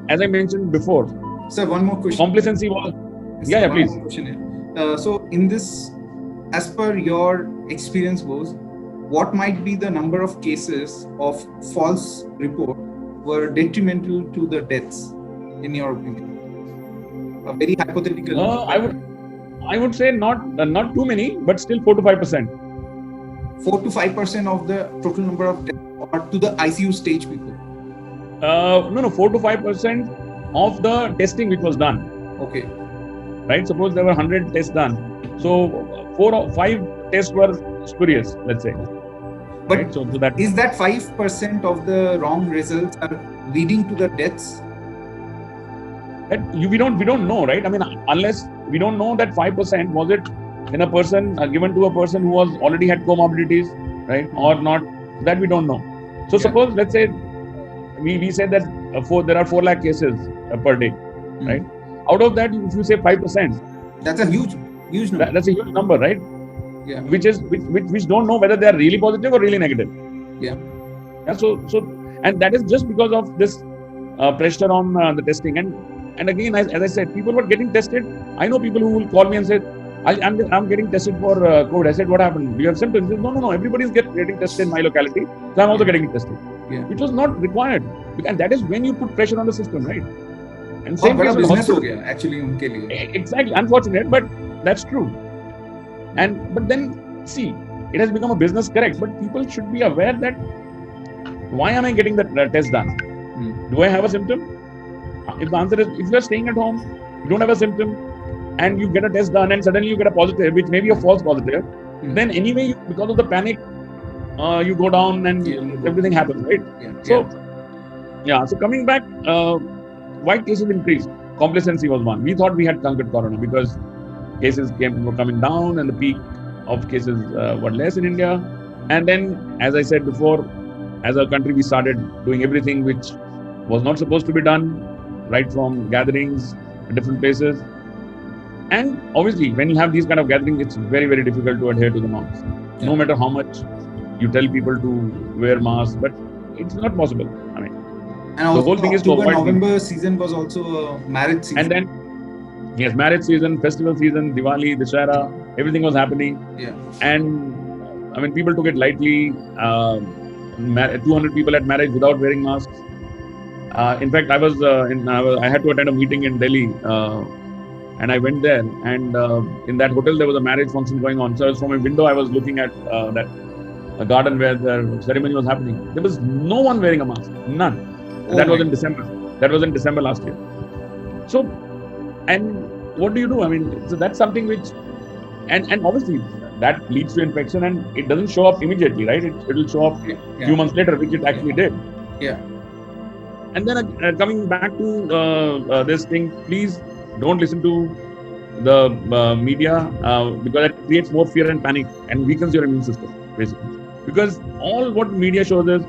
as I mentioned before, sir, one more question. Complacency was, yeah, please. So in this, as per your experience goes, what might be the number of cases of false report were detrimental to the deaths, in your opinion? A very hypothetical. I would say not too many, but still 4 to 5%. 4 to 5% of the total number of deaths, or to the ICU stage people? No, 4 to 5% of the testing which was done. Okay. Right. Suppose there were 100 tests done, so 4 or 5 tests were spurious, let's say. But right? So that is that 5% of the wrong results are leading to the deaths? That we don't know, right? I mean, unless we don't know that 5% was it in a person given to a person who was already had comorbidities, right, or not, that we don't know. So suppose, let's say we said that there are 4 lakh cases per day, right? Out of that, if you say 5%, that's a huge number. That's a huge number, right? Yeah. Which don't know whether they are really positive or really negative. Yeah. So and that is just because of this pressure on the testing. And again, as I said, people were getting tested. I know people who will call me and say, I'm getting tested for COVID. I said, what happened? Do you have symptoms? He said, no. Everybody is getting tested in my locality. So I'm also getting tested. Yeah. Which was not required. And that is when you put pressure on the system, right? And same case with hospital. Actually, unke liye. Exactly. Unfortunate, but that's true. But then, see, it has become a business, correct? But people should be aware that why am I getting the test done? Do I have a symptom? If the answer is, if you are staying at home, you don't have a symptom, and you get a test done and suddenly you get a positive, which may be a false positive, then anyway, because of the panic, you go down and everything happens, right? So coming back, why cases increased? Complacency was one. We thought we had conquered corona because cases were coming down and the peak of cases were less in India. And then, as I said before, as a country, we started doing everything which was not supposed to be done, right from gatherings at different places. And obviously, when you have these kind of gatherings, it's very, very difficult to adhere to the norms. Yeah. No matter how much you tell people to wear masks, but it's not possible. I mean, and the whole thing is to avoid. November season was also a marriage season. And then, yes, marriage season, festival season, Diwali, Dussehra, everything was happening. Yeah. And I mean, people took it lightly. 200 people at marriage without wearing masks. In fact, I had to attend a meeting in Delhi, and I went there. And in that hotel, there was a marriage function going on. So from a window, I was looking at that a garden where the ceremony was happening. There was no one wearing a mask, none. Oh That was my in December. That was in December last year. So, and what do you do? I mean, so that's something which, and obviously that leads to infection, and it doesn't show up immediately, right? It will show up a few months later, which it actually did. Yeah. And then coming back to this thing, please don't listen to the media because it creates more fear and panic and weakens your immune system, basically. Because all what media shows is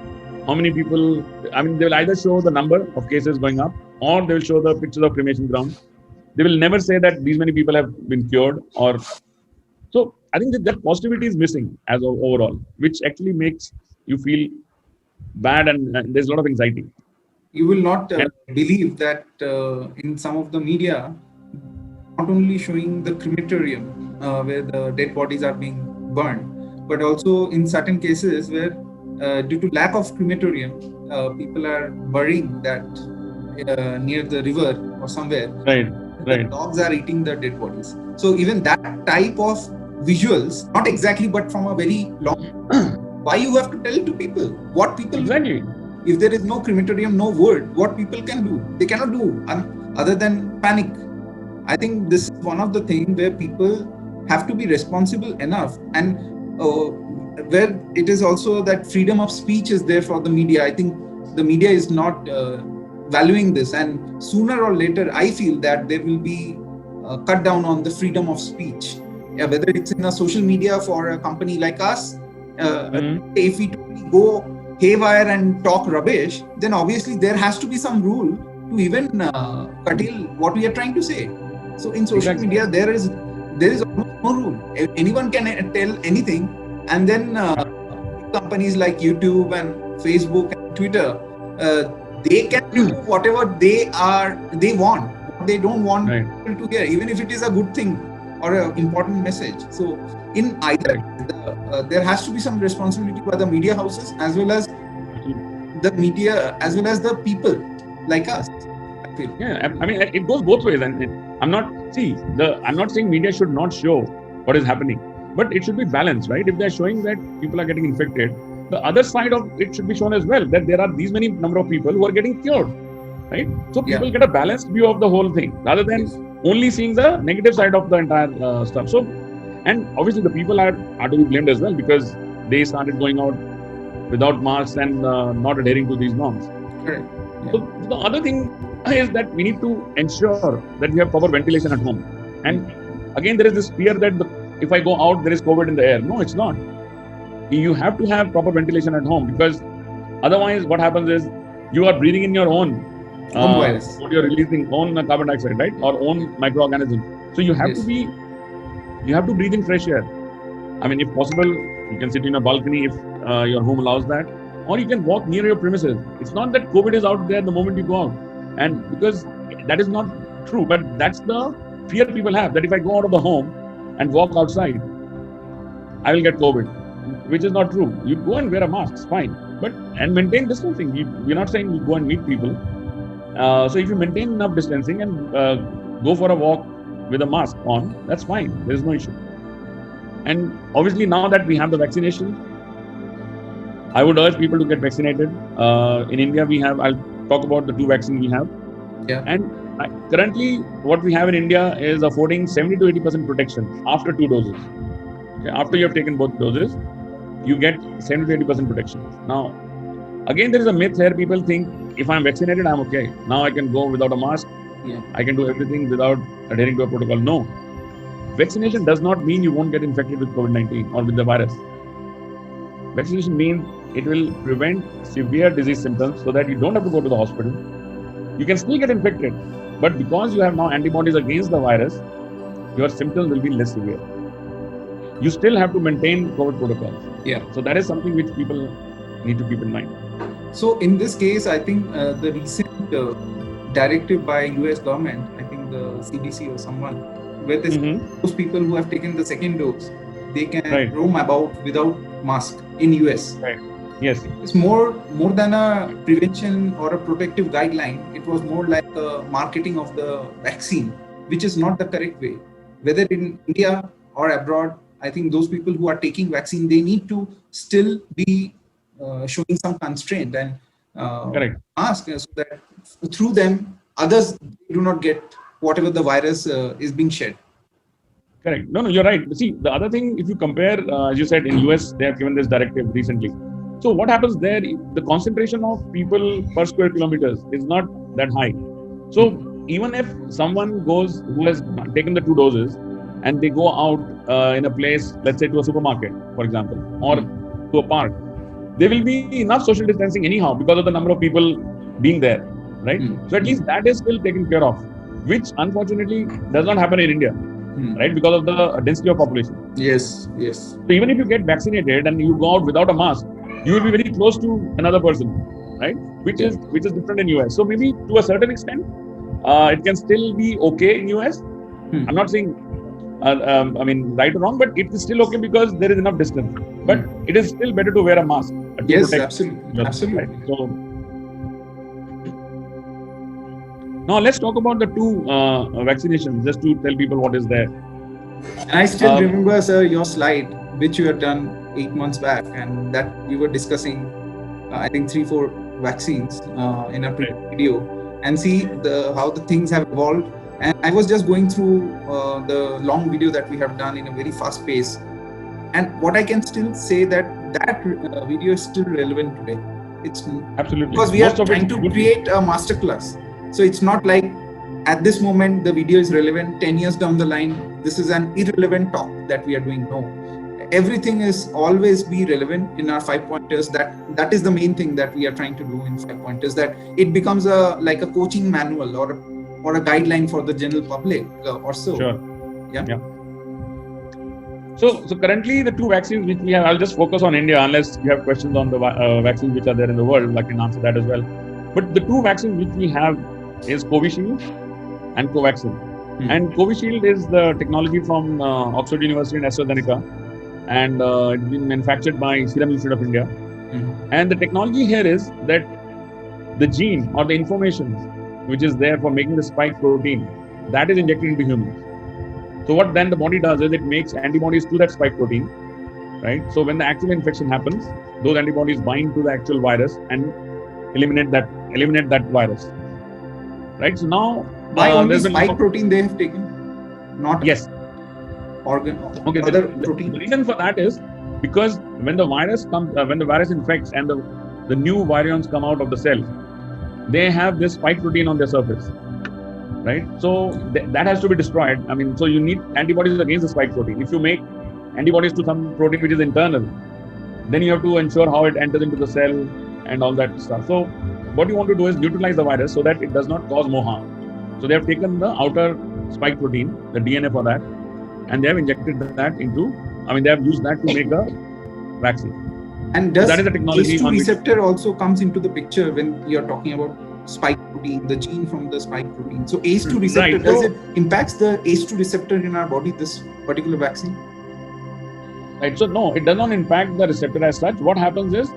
how many people, I mean, they will either show the number of cases going up or they will show the pictures of cremation ground. They will never say that these many people have been cured or. So I think that positivity is missing as overall, which actually makes you feel bad and there's a lot of anxiety. You will not believe that in some of the media, not only showing the crematorium where the dead bodies are being burned, but also in certain cases where due to lack of crematorium, people are burying that near the river or somewhere. Right. The dogs are eating the dead bodies. So even that type of visuals, not exactly, but from a very long. Why you have to tell to people what people exactly do? If there is no crematorium, no word, what people can do? They cannot do other than panic. I think this is one of the things where people have to be responsible enough, and where it is also that freedom of speech is there for the media. I think the media is not valuing this, and sooner or later, I feel that there will be cut down on the freedom of speech. Yeah, whether it's in a social media for a company like us, if we totally go haywire and talk rubbish, then obviously there has to be some rule to even curtail what we are trying to say. So in social media, there is almost no rule. Anyone can tell anything, and then companies like YouTube and Facebook and Twitter, they can do whatever they want. What they don't want people to hear, even if it is a good thing or an important message. So in either, there has to be some responsibility by the media houses as well as the media, as well as the people like us. I feel. Yeah, I mean, it goes both ways. And I'm not saying media should not show what is happening, but it should be balanced, right? If they're showing that people are getting infected, the other side of it should be shown as well, that there are these many number of people who are getting cured, right? So people get a balanced view of the whole thing rather than only seeing the negative side of the entire stuff. So, and obviously the people are to be blamed as well because they started going out without masks and not adhering to these norms. Correct. Yeah. So the other thing is that we need to ensure that we have proper ventilation at home. And again, there is this fear that if I go out, there is COVID in the air. No, it's not. You have to have proper ventilation at home because otherwise what happens is you are breathing in your own virus. What you're releasing own carbon dioxide, right? Or own microorganisms. So you have to breathe in fresh air. I mean, if possible, you can sit in a balcony if your home allows that, or you can walk near your premises. It's not that COVID is out there the moment you go out. And because that is not true, but that's the fear people have, that if I go out of the home and walk outside, I will get COVID, which is not true. You go and wear a mask, it's fine. And maintain distancing. We're not saying you go and meet people. So if you maintain enough distancing and go for a walk with a mask on, that's fine. There is no issue. And obviously now that we have the vaccination, I would urge people to get vaccinated. In India, I'll talk about the 2 vaccines we have. Yeah. And currently what we have in India is affording 70 to 80% protection after 2 doses. Okay? After you have taken both doses, you get 70 to 80% protection. Now, again, there is a myth here. People think if I'm vaccinated, I'm okay. Now I can go without a mask. Yeah. I can do everything without adhering to a protocol. No. Vaccination does not mean you won't get infected with COVID-19 or with the virus. Vaccination means it will prevent severe disease symptoms so that you don't have to go to the hospital. You can still get infected, but because you have now antibodies against the virus, your symptoms will be less severe. You still have to maintain COVID protocols. Yeah. So that is something which people need to keep in mind. So in this case, I think the recent directive by US government, I think the CDC or someone, where those people who have taken the second dose, they can Right. roam about without mask in US. Right. Yes. It's more than a prevention or a protective guideline. It was more like a marketing of the vaccine, which is not the correct way. Whether in India or abroad, I think those people who are taking vaccine, they need to still be showing some constraint and Correct. ask so that through them others do not get whatever the virus is being shed. Correct. No, you're right. See, the other thing, if you compare, as you said, in US, they have given this directive recently. So what happens there? The concentration of people per square kilometers is not that high. So even if someone goes who has taken the 2 doses and they go out in a place, let's say to a supermarket, for example, or to a park, there will be enough social distancing anyhow because of the number of people being there, right? So at least that is still taken care of, which unfortunately does not happen in India. Right, because of the density of population. Yes. So even if you get vaccinated and you go out without a mask, you will be very close to another person, right? Which is different in US. So maybe to a certain extent, it can still be okay in US. I'm not saying, I mean, right or wrong, but it is still okay because there is enough distance. But it is still better to wear a mask. To yes, protect absolutely, yourself, absolutely. Right? So now let's talk about the 2 vaccinations, just to tell people what is there. And I still remember, sir, your slide, which you had done 8 months back, and that you were discussing, I think 3-4 vaccines in a video, and see how the things have evolved. And I was just going through the long video that we have done in a very fast pace. And what I can still say that video is still relevant today. It's absolutely because we are trying to create a masterclass. So it's not like at this moment the video is relevant. 10 years down the line, this is an irrelevant talk that we are doing. No, everything is always be relevant in our 5 pointers. That is the main thing that we are trying to do in 5 pointers. That it becomes like a coaching manual or a guideline for the general public or so. Sure. Yeah. So currently the 2 vaccines which we have, I'll just focus on India unless you have questions on the vaccines which are there in the world. I can answer that as well. But the 2 vaccines which we have is Covishield and Covaxin. And Covishield is the technology from Oxford University and AstraZeneca, and it's been manufactured by Serum Institute of India. And the technology here is that the gene or the information which is there for making the spike protein, that is injected into humans. So what then the body does is it makes antibodies to that spike protein, right? So when the actual infection happens, those antibodies bind to the actual virus and eliminate that virus, right? So now by only spike protein they have taken, not yes organ. Okay, other the protein. The reason for that is because when the virus comes, when the virus infects and the new virions come out of the cell, they have this spike protein on their surface, right? So that has to be destroyed. I mean, so you need antibodies against the spike protein. If you make antibodies to some protein which is internal, then you have to ensure how it enters into the cell and all that stuff. So what you want to do is neutralize the virus so that it does not cause more harm. So they have taken the outer spike protein, the DNA for that, and they have injected that into, they have used that to make a vaccine. And does that is the technology ACE2 receptor also comes into the picture when you're talking about spike protein, the gene from the spike protein? So ACE2 receptor, does it impacts the ACE2 receptor in our body, this particular vaccine? Right. So no, it does not impact the receptor as such. What happens is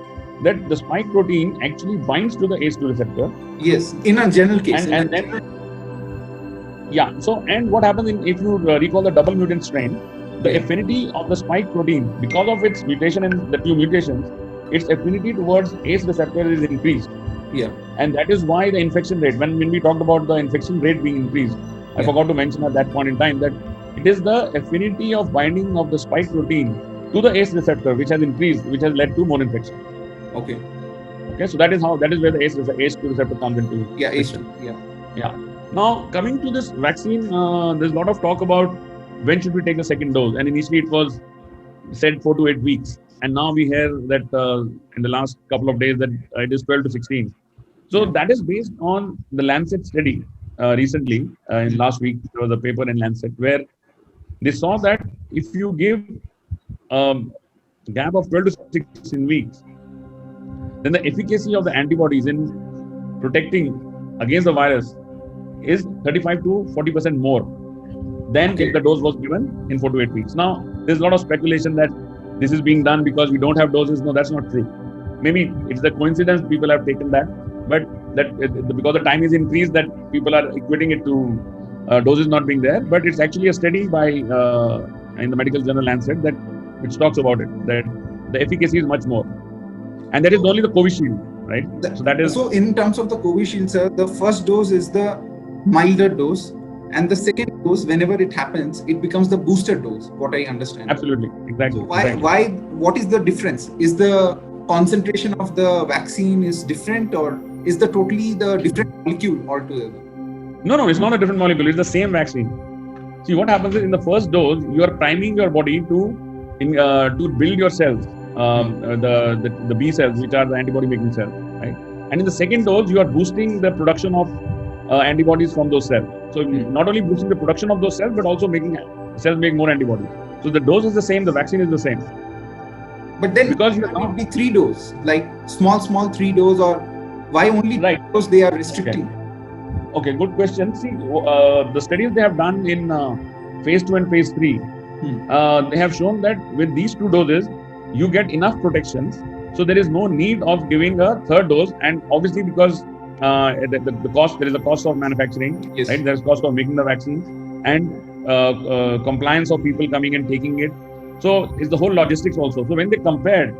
that the spike protein actually binds to the ACE2 receptor. Yes, in a general case. And then, so and what happens if you recall the double mutant strain, the affinity of the spike protein, because of its mutation in the 2 mutations, its affinity towards ACE receptor is increased. Yeah. And that is why the infection rate, when we talked about the infection rate being increased, I forgot to mention at that point in time that it is the affinity of binding of the spike protein to the ACE receptor which has increased, which has led to more infection. Okay. So that is where the ACE2 receptor comes into. Yeah, ACE2. Yeah. Now coming to this vaccine, there's a lot of talk about when should we take the second dose, and initially it was said 4 to 8 weeks, and now we hear that in the last couple of days that it is 12 to 16. So that is based on the Lancet study recently. In last week there was a paper in Lancet where they saw that if you give a gap of 12 to 16 weeks, then the efficacy of the antibodies in protecting against the virus is 35 to 40% more than Okay. if the dose was given in 4 to 8 weeks. Now, there's a lot of speculation that this is being done because we don't have doses. No, that's not true. Maybe it's the coincidence people have taken that, but because the time is increased, that people are equating it to doses not being there. But it's actually a study by in the medical journal Lancet that which talks about it, that the efficacy is much more, and that is only the Covishield, right? So that is So in terms of the Covishield, sir, the first dose is the milder dose, and the second dose, whenever it happens, it becomes the booster dose. What I understand. absolutely exactly. So why? Exactly. Why? What is the difference? Is the concentration of the vaccine is different, or is the totally the different molecule altogether? No, it's not a different molecule. It's the same vaccine. See, what happens is in the first dose, you are priming your body to build your cells, the B cells, which are the antibody-making cells, right? And in the second dose, you are boosting the production of antibodies from those cells. So not only boosting the production of those cells, but also making cells make more antibodies. So the dose is the same, the vaccine is the same. But then Because you it would be 3 dose, like small 3 dose, or why only 2 dose they are restricting? Okay, good question. See, the studies they have done in phase 2 and phase 3, they have shown that with these 2 doses, you get enough protections. So there is no need of giving a third dose. And obviously, because the cost, there is a cost of manufacturing, Yes. right? There is cost of making the vaccines and compliance of people coming and taking it. So it's the whole logistics also. So when they compared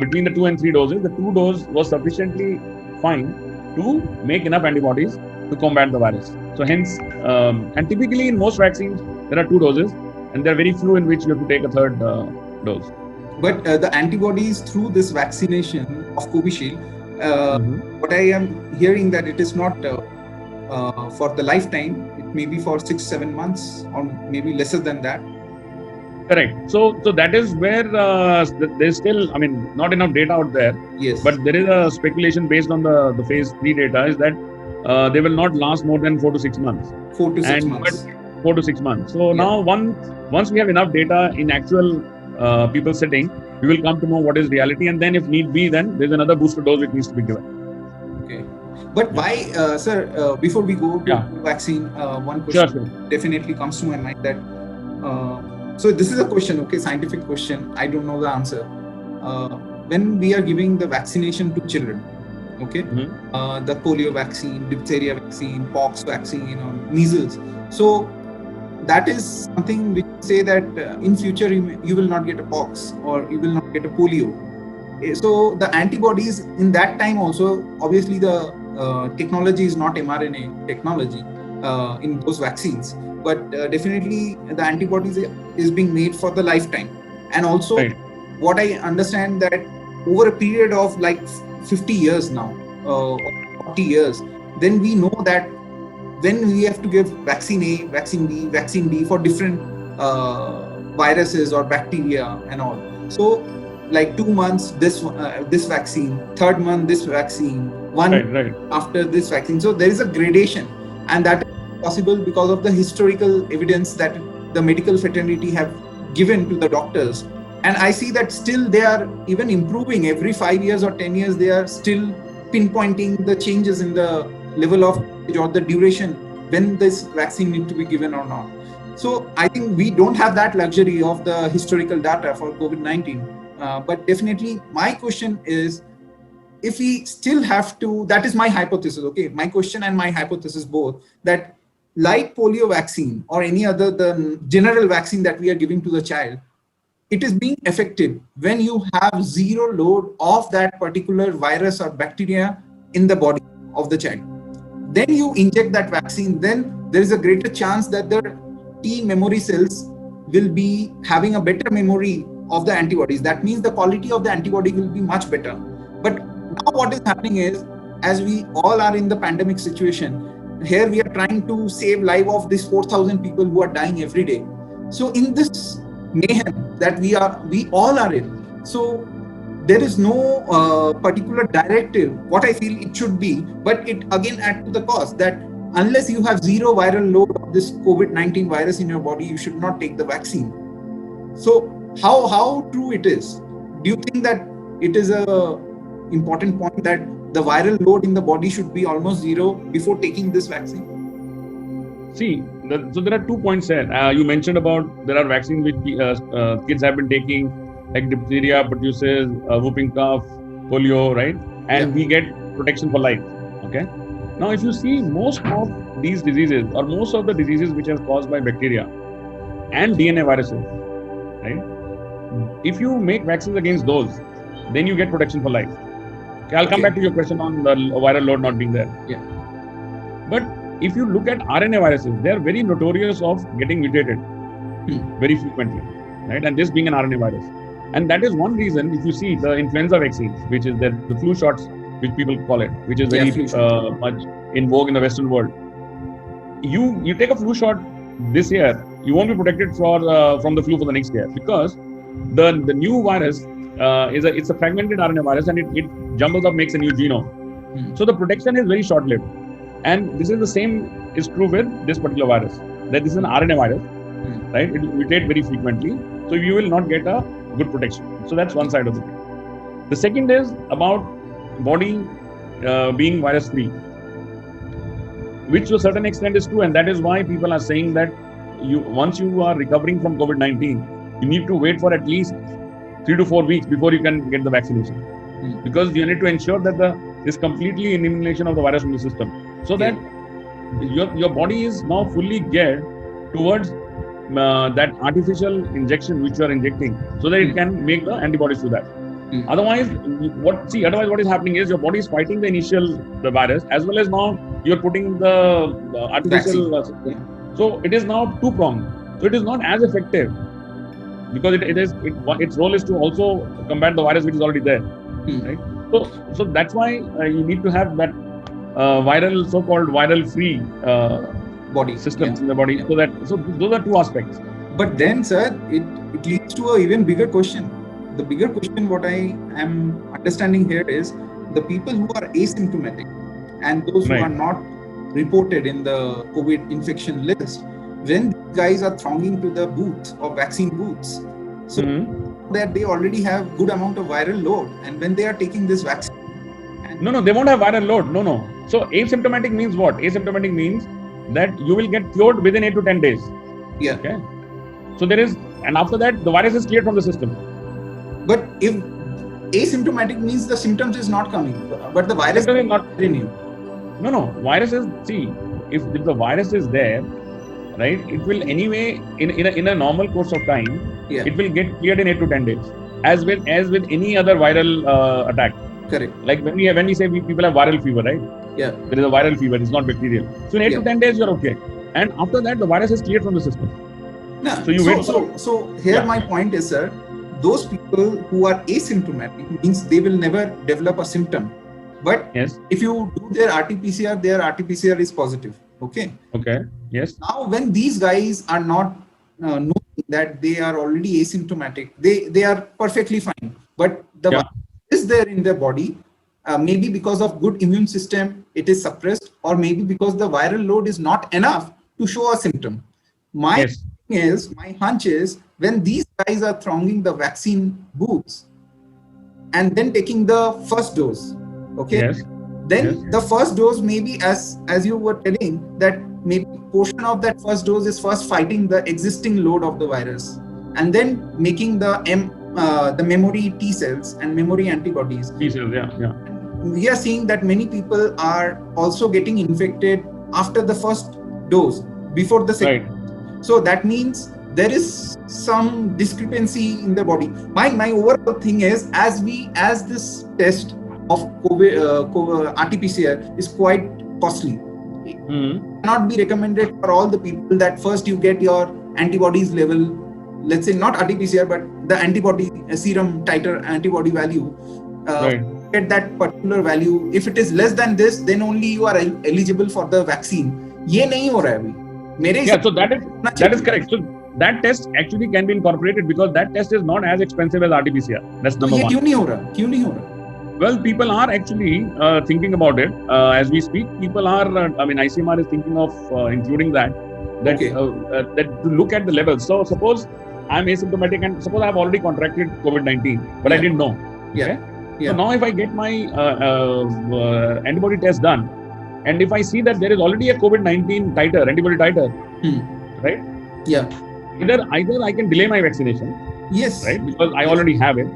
between the 2 and 3 doses, the 2 dose was sufficiently fine to make enough antibodies to combat the virus. So hence, and typically in most vaccines, there are 2 doses, and there are very few in which you have to take a third dose. But the antibodies through this vaccination of Covishield, what I am hearing that it is not for the lifetime. It may be for 6-7 months, or maybe lesser than that. Correct. So that is where there's still, not enough data out there. Yes. But there is a speculation based on the phase 3 data is that they will not last more than 4 to 6 months. 4 to 6 months. 4 to 6 months. So now once we have enough data in actual people setting, we will come to know what is reality, and then if need be, then there's another booster dose which needs to be given. Okay. But why, sir, before we go to vaccine, one question definitely comes to my mind that, so this is a question, okay, scientific question. I don't know the answer. When we are giving the vaccination to children, okay, the polio vaccine, diphtheria vaccine, pox vaccine, or measles. So that is something which say that in future you will not get a pox or you will not get a polio. So the antibodies in that time also, obviously the technology is not mRNA technology in those vaccines, but definitely the antibodies is being made for the lifetime. And also what I understand that over a period of like 50 years now, 40 years, then we know that when we have to give vaccine A, vaccine B, vaccine D for different viruses or bacteria and all. So like 2 months this vaccine, 3rd month this vaccine, after this vaccine. So there is a gradation, and that is possible because of the historical evidence that the medical fraternity have given to the doctors. And I see that still they are even improving every 5 years or 10 years. They are still pinpointing the changes in the level of or the duration when this vaccine need to be given or not. So I think we don't have that luxury of the historical data for COVID-19. But definitely my question is, if we still have to, that is my hypothesis, okay, my question and my hypothesis both, that like polio vaccine or any other the general vaccine that we are giving to the child, it is being effective when you have zero load of that particular virus or bacteria in the body of the child. Then you inject that vaccine, then there is a greater chance that the T memory cells will be having a better memory of the antibodies. That means the quality of the antibody will be much better. But now what is happening is, as we all are in the pandemic situation, here we are trying to save life of these 4,000 people who are dying every day. So in this mayhem that we all are in, so there is no particular directive, what I feel it should be, but it again adds to the cost that unless you have zero viral load of this COVID-19 virus in your body, you should not take the vaccine. So how true it is? Do you think that it is a important point that the viral load in the body should be almost zero before taking this vaccine? See, so there are 2 points here. You mentioned about there are vaccines which kids have been taking, like diphtheria, pertussis, whooping cough, polio, right? And we get protection for life. Okay. Now, if you see most of these diseases or most of the diseases which are caused by bacteria and DNA viruses, right? If you make vaccines against those, then you get protection for life. Okay, I'll come back to your question on the viral load not being there. Yeah. But if you look at RNA viruses, they are very notorious of getting mutated very frequently, right? And this being an RNA virus. And that is one reason, if you see the influenza vaccines, which is the flu shots, which people call it, which is very much in vogue in the Western world. You take a flu shot this year, you won't be protected from the flu for the next year, because the new virus it's a fragmented RNA virus, and it jumbles up, makes a new genome. So the protection is very short-lived. And this is the same is true with this particular virus, that this is an RNA virus, right? It will mutate very frequently, so you will not get a good protection. So that's one side of it. The second is about body being virus-free, which to a certain extent is true, and that is why people are saying that once you are recovering from COVID-19, you need to wait for at least 3 to 4 weeks before you can get the vaccination, because you need to ensure that this completely elimination of the virus from the system, so that your body is now fully geared towards that artificial injection which you are injecting, so that it can make the antibodies to that. Otherwise, what is happening is your body is fighting the virus, as well as now you're putting the artificial. So it is now two-pronged. So it is not as effective, because its role is to also combat the virus which is already there, right? So that's why you need to have that so-called viral-free body systems in the body. So those are two aspects. But then, sir, it leads to an even bigger question. The bigger question, what I am understanding here, is the people who are asymptomatic and those who are not reported in the COVID infection list, when these guys are thronging to the booths or vaccine booths, so that they already have good amount of viral load, and when they are taking this vaccine, no, they won't have viral load. No. So asymptomatic means what? Asymptomatic means that you will get cured within 8 to 10 days. Yeah. Okay. So and after that, the virus is cleared from the system. But if asymptomatic means the symptoms is not coming, but the virus is not in you. No. Virus is, if the virus is there, right, it will anyway, in a normal course of time, it will get cleared in 8 to 10 days, as with any other viral attack. Correct. Like when we say people have viral fever, right? Yeah. There is a viral fever, it's not bacterial. So in 8 to 10 days, you're okay. And after that, the virus is cleared from the system. No. So here my point is, sir, those people who are asymptomatic means they will never develop a symptom. But if you do their RT-PCR, their RT-PCR is positive. Okay. Yes. Now, when these guys are not knowing that they are already asymptomatic, they are perfectly fine. But the virus is there in their body. Maybe because of good immune system, it is suppressed, or maybe because the viral load is not enough to show a symptom. My hunch is, when these guys are thronging the vaccine booths and then taking the first dose, then the first dose, maybe as you were telling, that maybe portion of that first dose is first fighting the existing load of the virus, and then making the memory T cells and memory antibodies. T cells, We are seeing that many people are also getting infected after the first dose, before the second. So that means there is some discrepancy in the body. My overall thing is, as this test of COVID RT-PCR is quite costly, it cannot be recommended for all the people that first you get your antibodies level, let's say not RT-PCR, but the antibody serum titer antibody value, get that particular value. If it is less than this, then only you are eligible for the vaccine. ये नहीं हो रहा है अभी. So that is correct. So that test actually can be incorporated, because that test is not as expensive as RT-PCR. That's number one. क्यों नहीं हो रहा? Well, people are actually thinking about it as we speak. People are, ICMR is thinking of including that to look at the levels. So suppose I'm asymptomatic and suppose I've already contracted COVID-19, but I didn't know. So now if I get my antibody test done, and if I see that there is already a COVID-19 titer, antibody titer, right? Yeah. Either I can delay my vaccination, Yes. right? Because I already have it.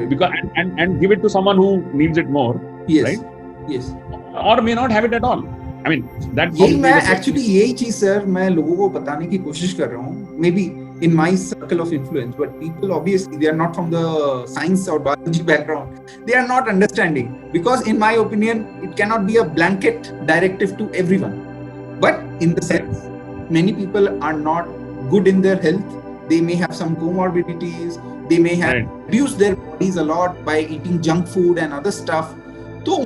Because and give it to someone who needs it more, yes. right? Yes. Or may not have it at all. I mean, that यही चीज sir मैं लोगों को बताने की कोशिश कर रहा हूँ. Maybe in my circle of influence, but people obviously they are not from the science or biology background. They are not understanding, because in my opinion, it cannot be a blanket directive to everyone. But in the sense, many people are not good in their health. They may have some comorbidities. They may have abused their bodies a lot by eating junk food and other stuff. तो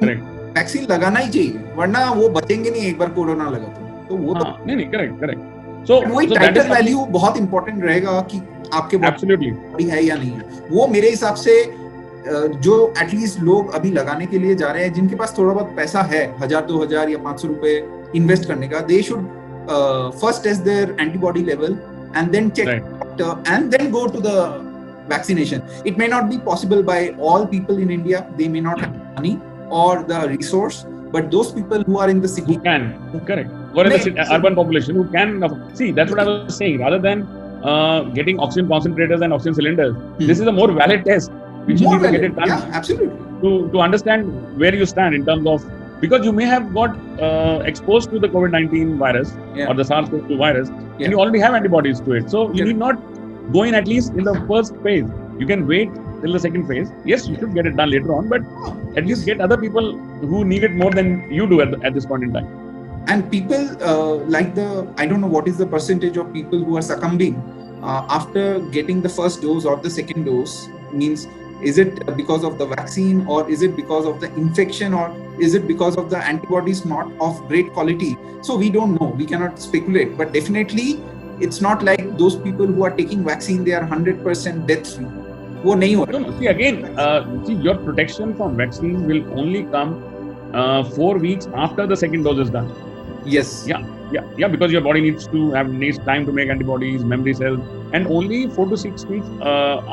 vaccine लगाना ही चाहिए, वरना वो बचेंगे नहीं एक बार corona लगा तो वो तो नहीं करेक्ट. सो वही टाइटर वैल्यू बहुत इंपॉर्टेंट रहेगा कि आपके बॉडी है या नहीं है. वो मेरे हिसाब से जो एटलीस्ट लोग अभी लगाने के लिए जा रहे हैं, जिनके पास थोड़ा बहुत पैसा है, 1000-2000 या 500 रुपए इन्वेस्ट करने का, they should first test their antibody level and then check doctor and then go to the vaccination. It may not be possible by all people in India. They may not have money or the resource, but those people who are in the city who can, correct, or in the urban population who can see. That's what I was saying. Rather than getting oxygen concentrators and oxygen cylinders, this is a more valid test which you need to get it done. Yeah, absolutely. To understand where you stand in terms of, because you may have got exposed to the COVID-19 virus or the SARS-CoV-2 virus, and you already have antibodies to it. So you need not go in at least in the first phase. You can wait till the second phase. Yes, you should get it done later on, but at least get other people who need it more than you do at this point in time. And people I don't know what is the percentage of people who are succumbing after getting the first dose or the second dose. Means, is it because of the vaccine, or is it because of the infection, or is it because of the antibodies not of great quality? So we don't know. We cannot speculate. But definitely, it's not like those people who are taking vaccine, they are 100% death free. वो नहीं हो रहा. No, see again, your protection from vaccine will only come 4 weeks after the second dose is done. Yes. Yeah, because your body needs time to make antibodies, memory cells, and only 4 to 6 weeks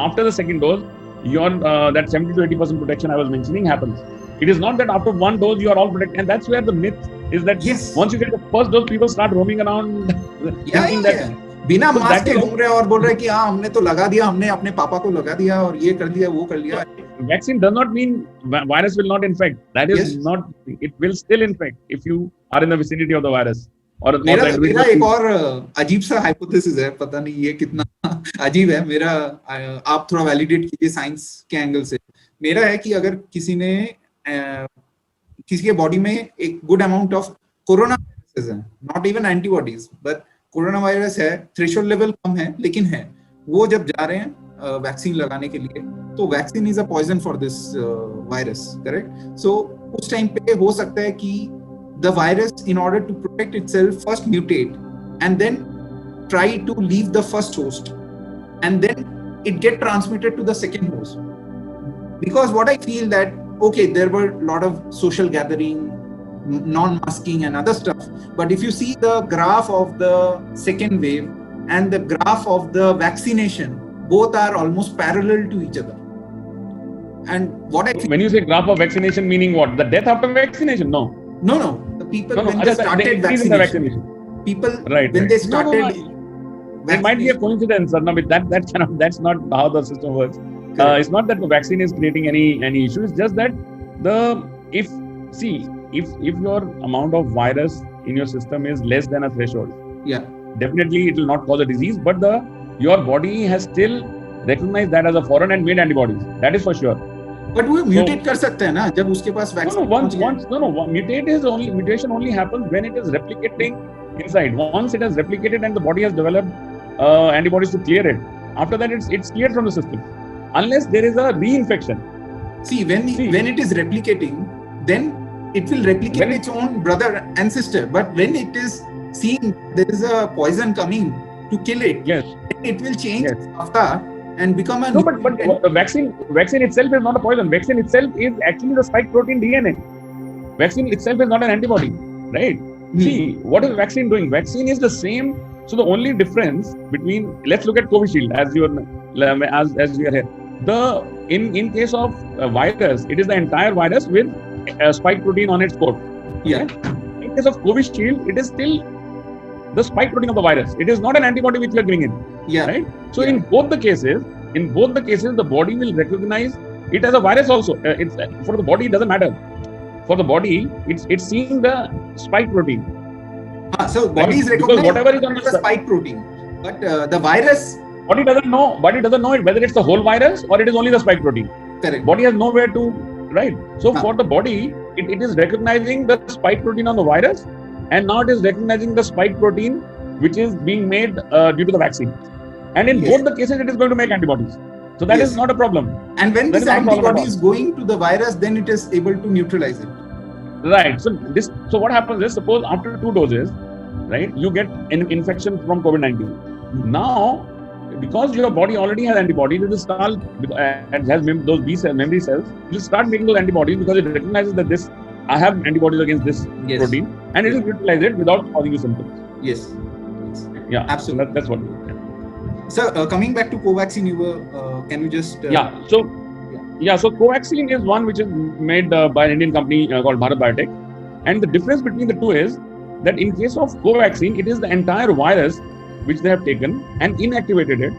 after the second dose, your that 70 to 80% protection I was mentioning happens. It is not that after one dose you are all protected, and that's where the myth is that once you get the first dose, people start roaming around thinking that बिना mask के घूम रहे हैं और बोल रहे हैं कि हाँ हमने तो लगा दिया, हमने अपने पापा को लगा दिया और ये कर लिया वो कर लिया. Vaccine does not mean virus will not infect. That is not. It will still infect if you are in the vicinity of the virus. और मेरा एक और अजीब सा हाइपोथेसिस है, पता नहीं ये कितना अजीब है मेरा, आप थोड़ा वैलिडेट कीजिए साइंस के एंगल से. मेरा है कि अगर किसी के बॉडी में एक good amount of coronaviruses है, not even antibodies but coronavirus है, थ्रेशोल्ड लेवल कम है लेकिन है, वो जब जा रहे हैं वैक्सीन लगाने के लिए, तो vaccine is a poison for this virus, correct. So उस टाइम पे हो सकता है कि the virus, in order to protect itself, first mutate and then try to leave the first host, and then it get transmitted to the second host. Because what I feel that, okay, there were a lot of social gathering, non-masking and other stuff, but if you see the graph of the second wave and the graph of the vaccination, both are almost parallel to each other. And what I feel, when you say graph of vaccination, meaning what? The death after vaccination? No. The people when they started vaccination. People when they started. It might be a coincidence, or no, but that's not how the system works. It's not that the vaccine is creating any issue. It's just that if your amount of virus in your system is less than a threshold, definitely it will not cause a disease. But your body has still recognized that as a foreign and made antibodies. That is for sure. But वो mutate कर सकते हैं ना जब उसके पास vaccine. Mutation only happens when it is replicating inside. Once it has replicated and the body has developed antibodies to clear it, after that it's cleared from the system, unless there is a reinfection. When it is replicating, then it will replicate its own brother and sister. But when it is seeing there is a poison coming to kill it, it will change its avatar and become a. No, but the vaccine itself is not a poison. Vaccine itself is actually the spike protein DNA. Vaccine itself is not an antibody, right? See, what is vaccine doing? Vaccine is the same. So the only difference between, let's look at Covishield as we are here. In case of a virus, it is the entire virus with a spike protein on its coat. Yeah. case of Covishield, it is still the spike protein of the virus. It is not an antibody which we are giving in. Yeah. Right. So in both the cases, the body will recognize it as a virus also. It's for the body, it doesn't matter. For the body, it's seeing the spike protein. So body is recognizing whatever is on the spike protein, but the virus. Body doesn't know it whether it's the whole virus or it is only the spike protein. Correct. Body has nowhere to, right? So for the body, it is recognizing the spike protein on the virus, and now it is recognizing the spike protein which is being made due to the vaccine. And in both the cases, it is going to make antibodies. So that is not a problem. And when this antibody is going to the virus, then it is able to neutralize it. Right. So what happens is, suppose after 2 doses, right, you get an infection from COVID-19. Now, because your body already has antibodies, it will start and has those B cells, memory cells, it will start making those antibodies because it recognizes that I have antibodies against this protein, and it will utilize it without causing you symptoms. Yes. Yeah. Absolutely. So that's what. So coming back to Covaxin, can you just? So Covaxin is one which is made by an Indian company called Bharat Biotech, and the difference between the two is that in case of Covaxin, it is the entire virus which they have taken and inactivated it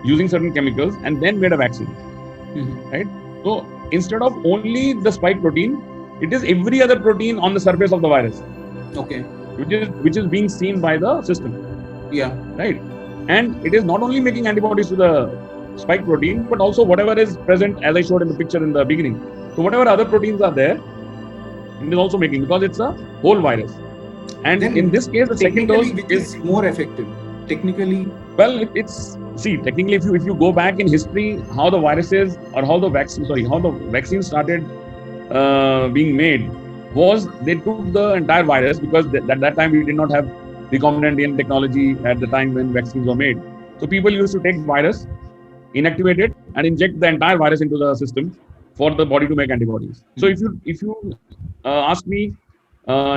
using certain chemicals and then made a vaccine. Right? So instead of only the spike protein, it is every other protein on the surface of the virus. Okay. Which is being seen by the system. Yeah. Right. And it is not only making antibodies to the spike protein, but also whatever is present, as I showed in the picture in the beginning. So whatever other proteins are there, it is also making, because it's a whole virus. And then in this case, the second dose is more effective. Technically, well, technically, if you go back in history, how the viruses or how the vaccine started being made was they took the entire virus, because at that time we did not have recombinant DNA technology at the time when vaccines were made. So people used to take virus, inactivate it, and inject the entire virus into the system for the body to make antibodies. So if you ask me,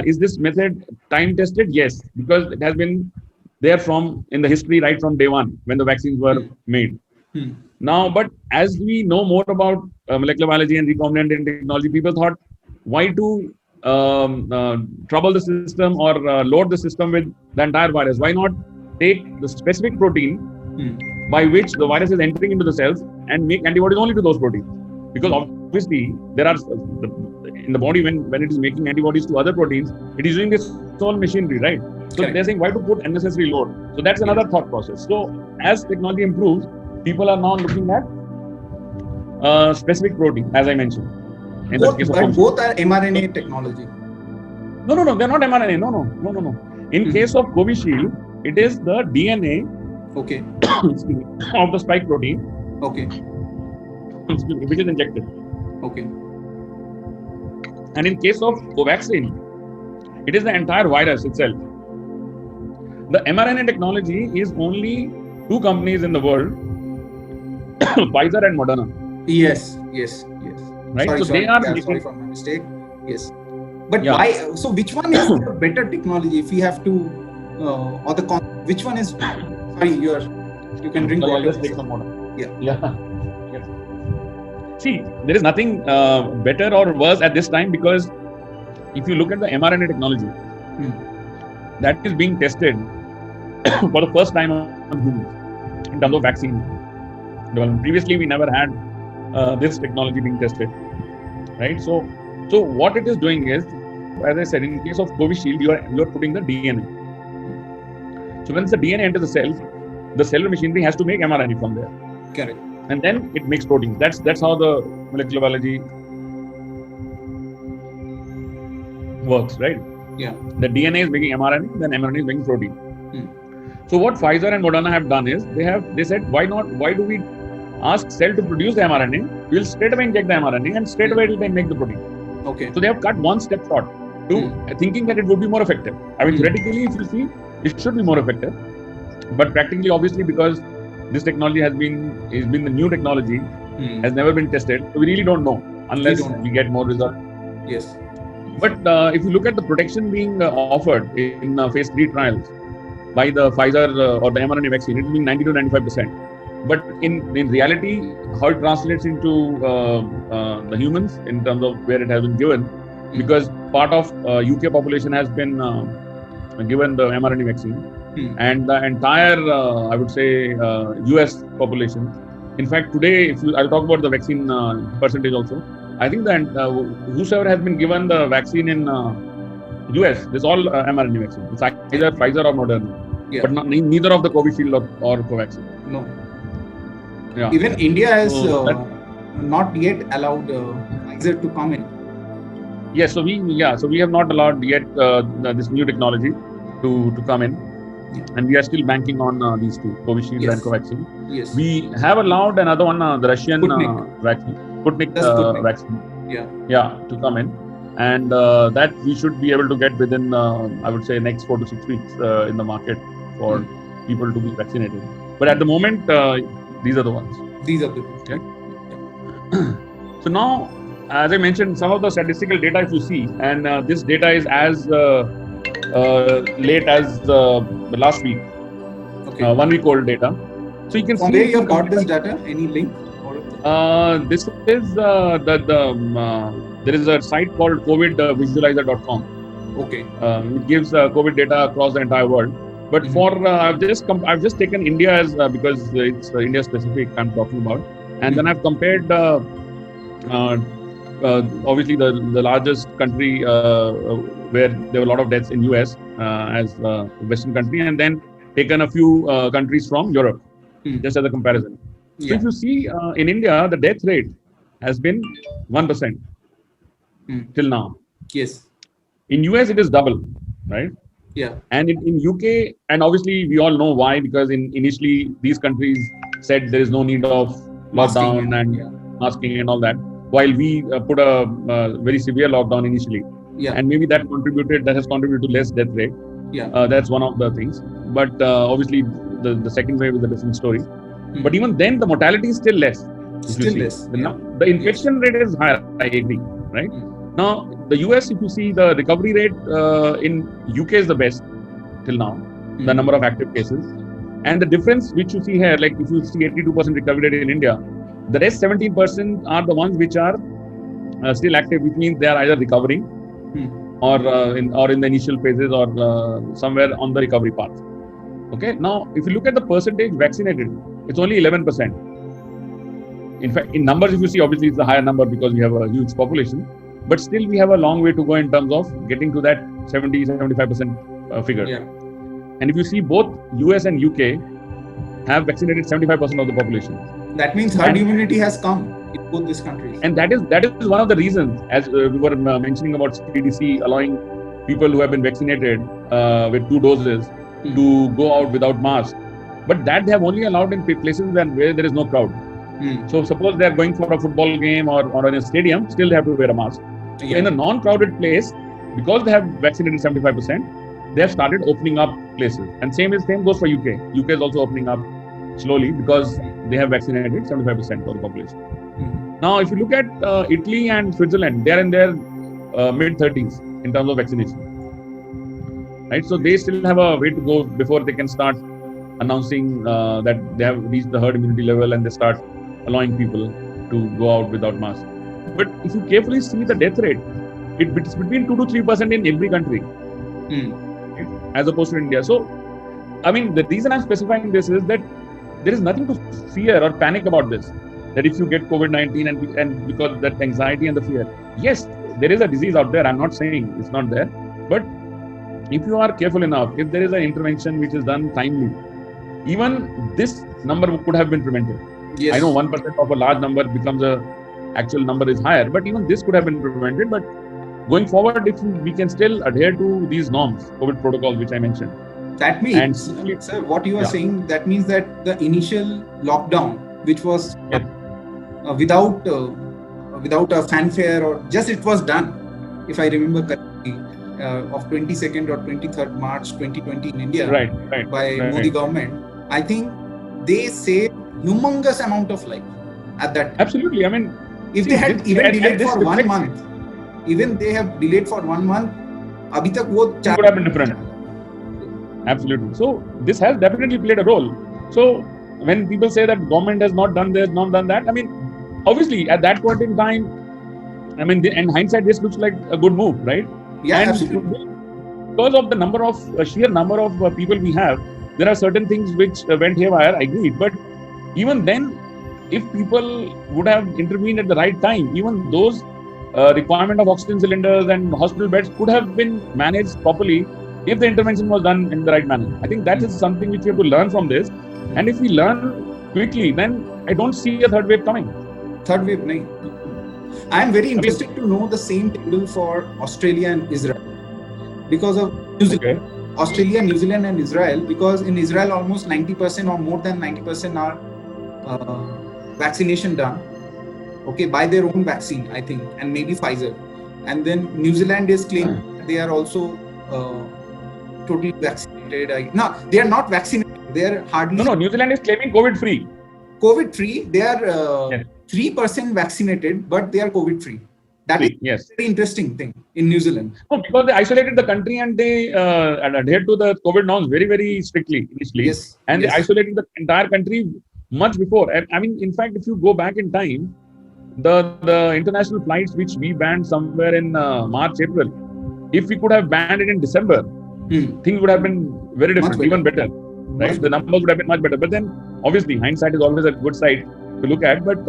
is this method time tested? Yes, because it has been there in the history right from day one when the vaccines were made. Now, but as we know more about molecular biology and recombinant DNA technology, people thought, why to trouble the system or load the system with the entire virus? Why not take the specific protein by which the virus is entering into the cells and make antibodies only to those proteins? Because obviously there are in the body, when it is making antibodies to other proteins, it is using this whole machinery, right? So they're saying, why to put unnecessary load? So that's another thought process. So as technology improves, people are now looking at specific protein, as I mentioned. Both are mRNA technology. No, they're not mRNA. No. In case of Covishield, it is the DNA of the spike protein, which is injected. Okay. And in case of Covaxin, it is the entire virus itself. The mRNA technology is only 2 companies in the world, Pfizer and Moderna. Yes. Right? Sorry for my mistake. Yes. But why? So which one is the better technology? If we have to, which one is? Sorry, you can drink water. Just take some water. Yeah. See, there is nothing better or worse at this time, because if you look at the mRNA technology, that is being tested for the first time on humans in terms of vaccine development. Previously, we never had this technology being tested, right? So what it is doing is, as I said, in case of Covishield, you are putting the DNA. So once the DNA enters the cellular machinery has to make mRNA from there. Correct. And then it makes proteins. That's how the molecular biology works, right? Yeah. The DNA is making mRNA, then mRNA is making protein. So what Pfizer and Moderna have done is they said, why do we ask cell to produce the mRNA? We'll straight away inject the mRNA and straight away it will make the protein. Okay. So they have cut one step short to thinking that it would be more effective. I mean, theoretically, if you see, it should be more effective. But practically, obviously, because this technology has been the new technology, has never been tested, so we really don't know unless we get more results. Yes. But if you look at the protection being offered in phase 3 trials by the Pfizer or the mRNA vaccine, it is being 90 to 95%. But in reality, how it translates into the humans in terms of where it has been given, because part of UK population has been given the mRNA vaccine, and the entire, I would say, US population. In fact, today, I'll talk about the vaccine percentage also. I think that whosoever has been given the vaccine in US, this all mRNA vaccine. It's either Pfizer or Moderna, but neither of the Covishield or Covaxin. No. Yeah. Even India has not yet allowed Pfizer to come in. Yes, so we have not allowed yet this new technology to come in, and we are still banking on these two, Covishield and Covaxin. Yes. We have allowed another one, the Russian vaccine, Sputnik vaccine. Yeah, to come in, and that we should be able to get within, I would say, next 4 to 6 weeks in the market for people to be vaccinated. But at the moment, these are the ones. These are the ones. Okay. So now, as I mentioned, some of the statistical data, if you see, and this data is as late as last week, 1 week old data. So you can see. Where you got this data? Any link? This is there is a site called covidvisualizer.com. Okay. It gives COVID data across the entire world. But for I've just taken India as because it's India specific I'm talking about, and then I've compared obviously the largest country where there were a lot of deaths in US as a Western country, and then taken a few countries from Europe just as a comparison. So if you see in India, the death rate has been 1% till now. Yes. In US, it is double, right? Yeah. And in UK, and obviously we all know why, because initially these countries said there is no need of lockdown and masking and all that, while we put a very severe lockdown initially. And maybe that has contributed to less death rate. That's one of the things. But obviously the second wave is a different story. But even then, the mortality is still less. Still less. The infection rate is higher, I agree, right? Now, the US, if you see, the recovery rate in UK is the best till now, the number of active cases. And the difference which you see here, like if you see 82% recovery rate in India, the rest 17% are the ones which are still active, which means they are either recovering or in the initial phases or somewhere on the recovery path. Okay. Now, if you look at the percentage vaccinated, it's only 11%. In fact, in numbers, if you see, obviously it's a higher number because we have a huge population, but still we have a long way to go in terms of getting to that 70-75% figure. And if you see, both US and UK have vaccinated 75% of the population. That means herd immunity has come in both these countries. And that is one of the reasons, as we were mentioning about CDC allowing people who have been vaccinated with 2 doses to go out without mask. But that they have only allowed in places where there is no crowd. So suppose they are going for a football game or in a stadium, still they have to wear a mask. So in a non-crowded place, because they have vaccinated 75%, they have started opening up places. And same goes for UK. UK is also opening up slowly because they have vaccinated 75% of the population. Now, if you look at Italy and Switzerland, they are in their mid-30s in terms of vaccination. Right? So they still have a way to go before they can start announcing that they have reached the herd immunity level and they start allowing people to go out without mask. But if you carefully see the death rate, it's between 2 to 3% in every country, as opposed to India. So, I mean, the reason I'm specifying this is that there is nothing to fear or panic about this. That if you get COVID-19 and because that anxiety and the fear, yes, there is a disease out there. I'm not saying it's not there, but if you are careful enough, if there is an intervention which is done timely, even this number could have been prevented. I know 1% of a large number becomes actual number is higher, but even this could have been prevented. But going forward, if we can still adhere to these norms, COVID protocols, which I mentioned. That means, sir, what you are saying, that means that the initial lockdown, which was without a fanfare or just it was done, if I remember correctly, of 22nd or 23rd March 2020 in India, by Modi government, I think they saved humongous amount of life at that time. Absolutely. I mean, if they had even delayed for 1 month, abhi tak wo it would have been different. Absolutely. So this has definitely played a role. So when people say that government has not done this, not done that, I mean, obviously at that point in time, I mean, in hindsight, this looks like a good move, right? Yeah, And absolutely. because of the sheer number of people we have, there are certain things which went haywire. I agree, but even then, if people would have intervened at the right time, even those requirement of oxygen cylinders and hospital beds could have been managed properly if the intervention was done in the right manner. I think that is something which we have to learn from this. And if we learn quickly, then I don't see a third wave coming. Third wave, nahi. I am very I mean, interested to know the same table for Australia and Israel because of New Zealand. okay. Australia, New Zealand, and Israel, because in Israel almost 90% or more than 90% are vaccination done, okay, by their own vaccine, I think, and maybe Pfizer. And then New Zealand is claiming that they are also totally vaccinated. No, they are not vaccinated. They are hardly. No, New Zealand is claiming COVID-free. COVID-free. They are 3% vaccinated, but they are COVID-free. That is a very interesting thing in New Zealand. No, because they isolated the country and they adhered to the COVID norms very, very strictly initially. Yes. And they isolated the entire country much before. And I mean, in fact, if you go back in time, the international flights which we banned somewhere in March, April, if we could have banned it in December, things would have been very different, even better. Right? The numbers would have been much better. But then, obviously, hindsight is always a good side to look at. But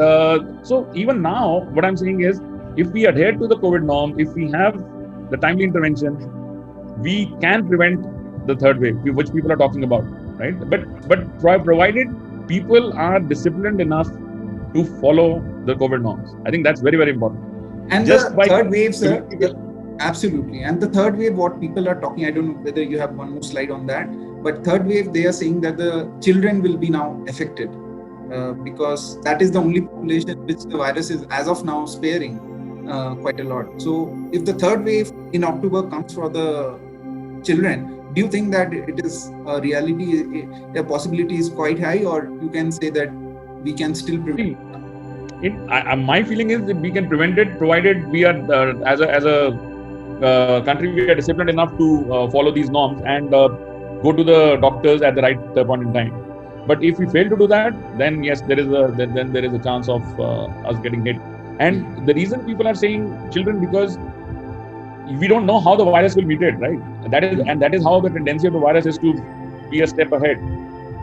so even now, what I'm saying is, if we adhere to the COVID norm, if we have the timely intervention, we can prevent the third wave, which people are talking about, right? But provided people are disciplined enough to follow the COVID norms, I think that's very, very important. And just the third wave, sir, absolutely. And the third wave, what people are talking, I don't know whether you have one more slide on that, but third wave, they are saying that the children will be now affected because that is the only population which the virus is as of now sparing. Quite a lot. So if the third wave in October comes for the children, do you think that it is a reality, the possibility is quite high, or you can say that we can still prevent it? My feeling is that we can prevent it, provided we are, as a country, we are disciplined enough to follow these norms and go to the doctors at the right point in time. But if we fail to do that, then yes, there is a chance of us getting hit. And the reason people are saying children, because we don't know how the virus will mutate, right? That is how the tendency of the virus is to be a step ahead.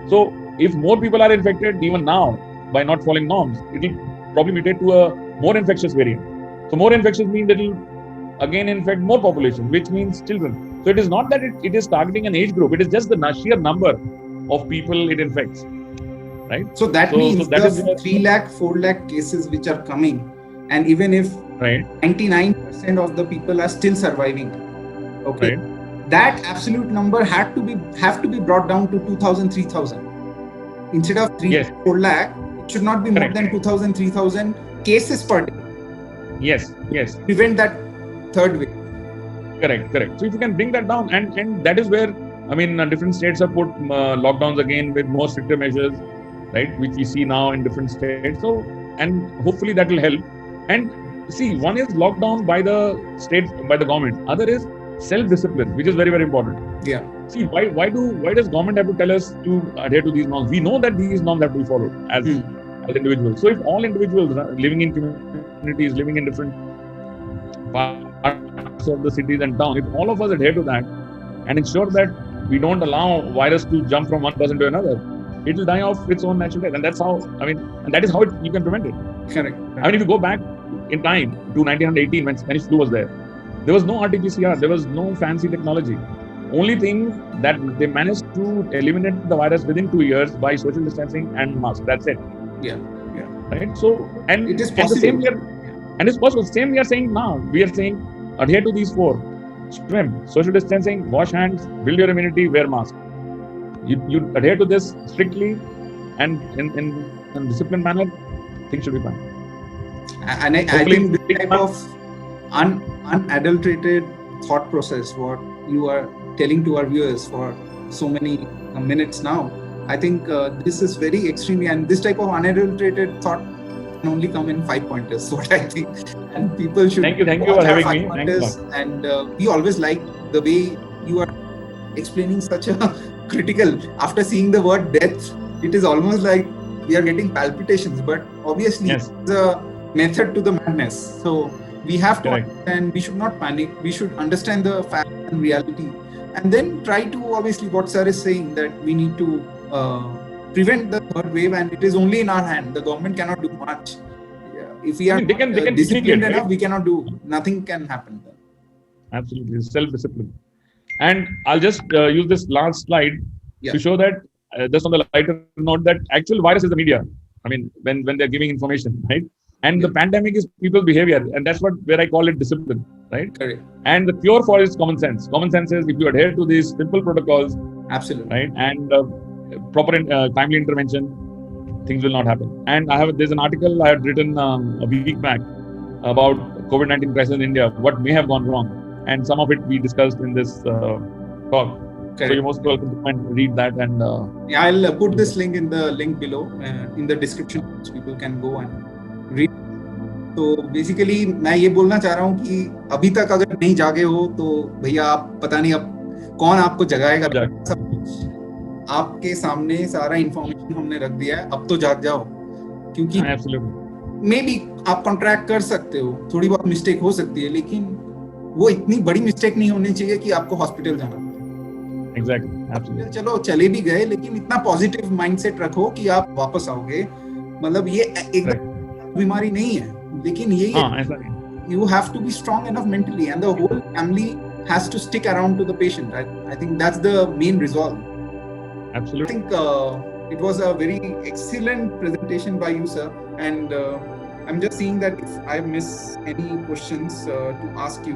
So if more people are infected, even now, by not following norms, it will probably mutate to a more infectious variant. So more infectious means it will again infect more population, which means children. So it is not that it is targeting an age group. It is just the sheer number of people it infects, right? So that means the 3 lakh, 4 lakh cases which are coming, and even if 99% of the people are still surviving, okay, that absolute number have to be brought down to 2,000, 3,000. Instead of 4 lakh, it should not be more than 2,000, 3,000 cases per day. Yes. Prevent that third wave. Correct. So if you can bring that down, and that is where, I mean, different states have put lockdowns again with more stricter measures, right, which we see now in different states. So, and hopefully that will help. And see, one is lockdown by the state, by the government. Other is self-discipline, which is very, very important. Yeah. See, why does government have to tell us to adhere to these norms? We know that these norms have to be followed as individuals. So if all individuals living in communities, living in different parts of the cities and town, if all of us adhere to that and ensure that we don't allow virus to jump from one person to another, it will die off its own natural death. And that's how, and that is how you can prevent it. Correct. If you go back in time to 1918 when Spanish flu was there was no RT-PCR, there was no fancy technology. Only thing that they managed to eliminate the virus within 2 years by social distancing and mask. That's it. Yeah. Right. So, and it is possible. It's possible. Same we are saying now. We are saying adhere to these 4: swim, social distancing, wash hands, build your immunity, wear mask. You adhere to this strictly and in a disciplined manner, things should be fine. And I think this type of unadulterated thought process, what you are telling to our viewers for so many minutes now, I think this is very extremely, and this type of unadulterated thought can only come in 5 pointers, what I think. And people should thank you for having me. And we always like the way you are explaining such a critical, after seeing the word death, it is almost like we are getting palpitations, but obviously it's a method to the madness. So We have to Correct. understand, we should not panic, we should understand the fact and reality, and then try to, obviously what sir is saying, that we need to prevent the third wave, and it is only in our hand. The government cannot do much. If we are they can tweak disciplined it, enough, right? we cannot do, nothing can happen. Absolutely, self-discipline. And I'll just use this last slide to show that, just on the lighter note, that actual virus is the media. I mean, when they're giving information, right? And the pandemic is people's behavior, and that's where I call it discipline, right? Correct. And the cure for it is common sense. Common sense is, if you adhere to these simple protocols, absolutely, right, and proper timely intervention, things will not happen. And there's an article I had written a week back about COVID-19 crisis in India, what may have gone wrong, and some of it we discussed in this talk. Correct. So you're most welcome to come and read that. And I'll put this link in the link below in the description, so people can go and read. तो basically मैं ये बोलना चाह रहा हूँ कि अभी तक अगर नहीं जागे हो तो भैया आप पता नहीं अब कौन आपको जगाएगा। सब कुछ आपके सामने सारा इंफॉर्मेशन हमने रख दिया है, अब तो जाग जाओ, क्योंकि मे बी आप कॉन्ट्रैक्ट कर सकते हो, थोड़ी बहुत मिस्टेक हो सकती है, लेकिन वो इतनी बड़ी मिस्टेक नहीं होनी चाहिए कि आपको हॉस्पिटल जाना। एग्जैक्टली, चलो चले भी गए, लेकिन इतना पॉजिटिव माइंडसेट रखो कि आप वापस आओगे। मतलब ये एकदम बीमारी नहीं है, लेकिन ये you have to be strong enough mentally, and the whole family has to stick around to the patient. I think that's the main resolve. Absolutely. I think it was a very excellent presentation by you, sir, and I'm just seeing that if I miss any questions to ask you.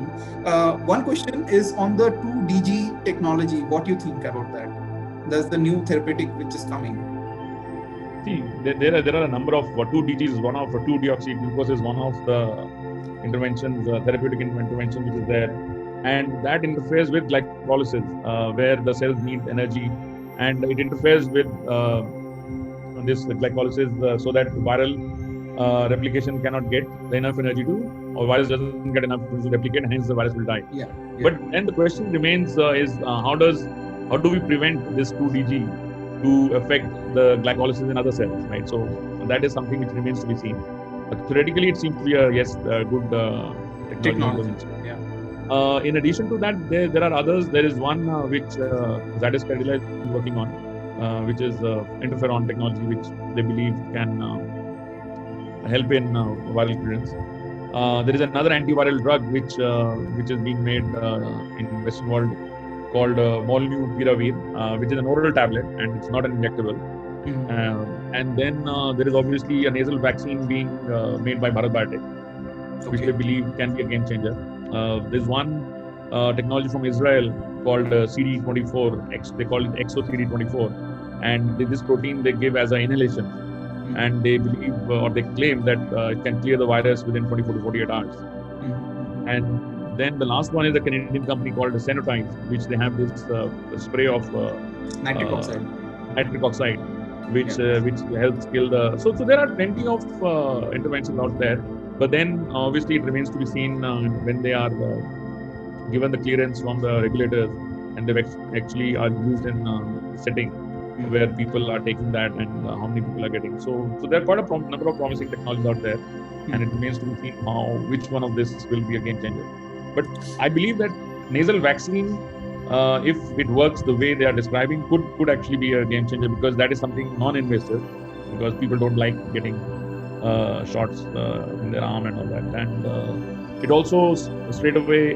One question is on the 2DG technology. What do you think about that? That's the new therapeutic which is coming. See, there are a number of 2DG is one of 2-deoxyglucose is one of the interventions, therapeutic intervention which is there, and that interferes with glycolysis, where the cells need energy, and it interferes with this glycolysis so that viral replication cannot get enough energy or virus doesn't get enough energy to replicate, and hence the virus will die. But then the question remains is how do we prevent this 2DG to affect the glycolysis in other cells, right? So that is something which remains to be seen. But theoretically, it seems to be a good technology. In addition to that, there are others. There is one which Zydus Cadila is working on, which is interferon technology, which they believe can help in viral clearance. There is another antiviral drug which is being made in Western world called Molnupiravir, which is an oral tablet and it's not an injectable. And then there is obviously a nasal vaccine being made by Bharat Biotech, which they believe can be a game changer. There's one technology from Israel called CD24, they call it ExoCD24, and this protein they give as an inhalation, and they believe or they claim that it can clear the virus within 24 to 48 hours. And then the last one is a Canadian company called Senotype, which they have this spray of nitric oxide, which helps kill the. So there are plenty of interventions out there, but then obviously it remains to be seen when they are given the clearance from the regulators, and they actually are used in setting where people are taking that and how many people are getting. So there are quite a number of promising technologies out there, and it remains to be seen which one of this will be a game changer. But I believe that nasal vaccine, if it works the way they are describing, could actually be a game changer, because that is something non-invasive, because people don't like getting shots in their arm and all that. And it also straight away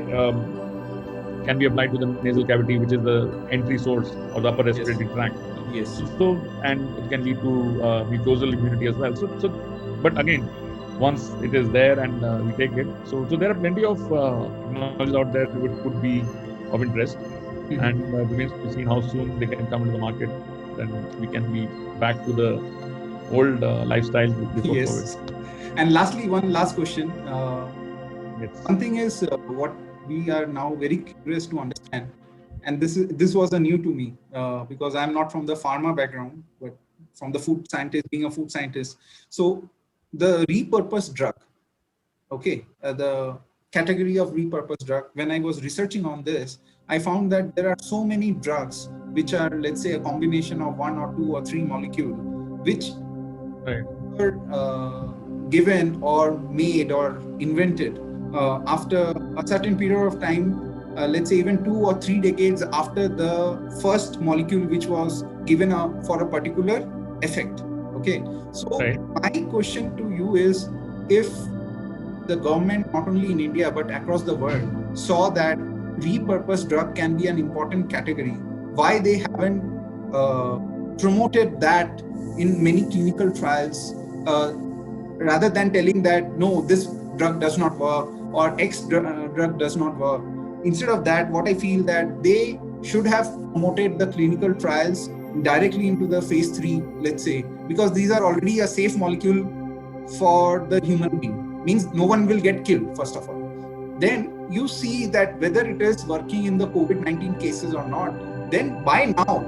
can be applied to the nasal cavity, which is the entry source of the upper respiratory tract. So, and it can lead to mucosal immunity as well. So, but again, once it is there and we take it, so there are plenty of technologies out there which could be of interest, and it remains to be seen how soon they can come into the market, and we can be back to the old lifestyle before COVID. And lastly, one last question. One thing is what we are now very curious to understand, and this was a new to me because I'm not from the pharma background, but from the food scientist, being a food scientist. So the repurposed drug, the category of repurposed drug, when I was researching on this, I found that there are so many drugs which are, let's say, a combination of 1 or 2 or 3 molecules, which were given or made or invented after a certain period of time, let's say even 2 or 3 decades after the first molecule which was given for a particular effect. Okay, so Right. my question to you is, if the government, not only in India but across the world, saw that repurposed drug can be an important category, why they haven't promoted that in many clinical trials, rather than telling that no, this drug does not work or X drug does not work. Instead of that, what I feel that they should have promoted the clinical trials directly into the phase 3, let's say, because these are already a safe molecule for the human being, means no one will get killed, first of all. Then you see that whether it is working in the COVID-19 cases or not, then by now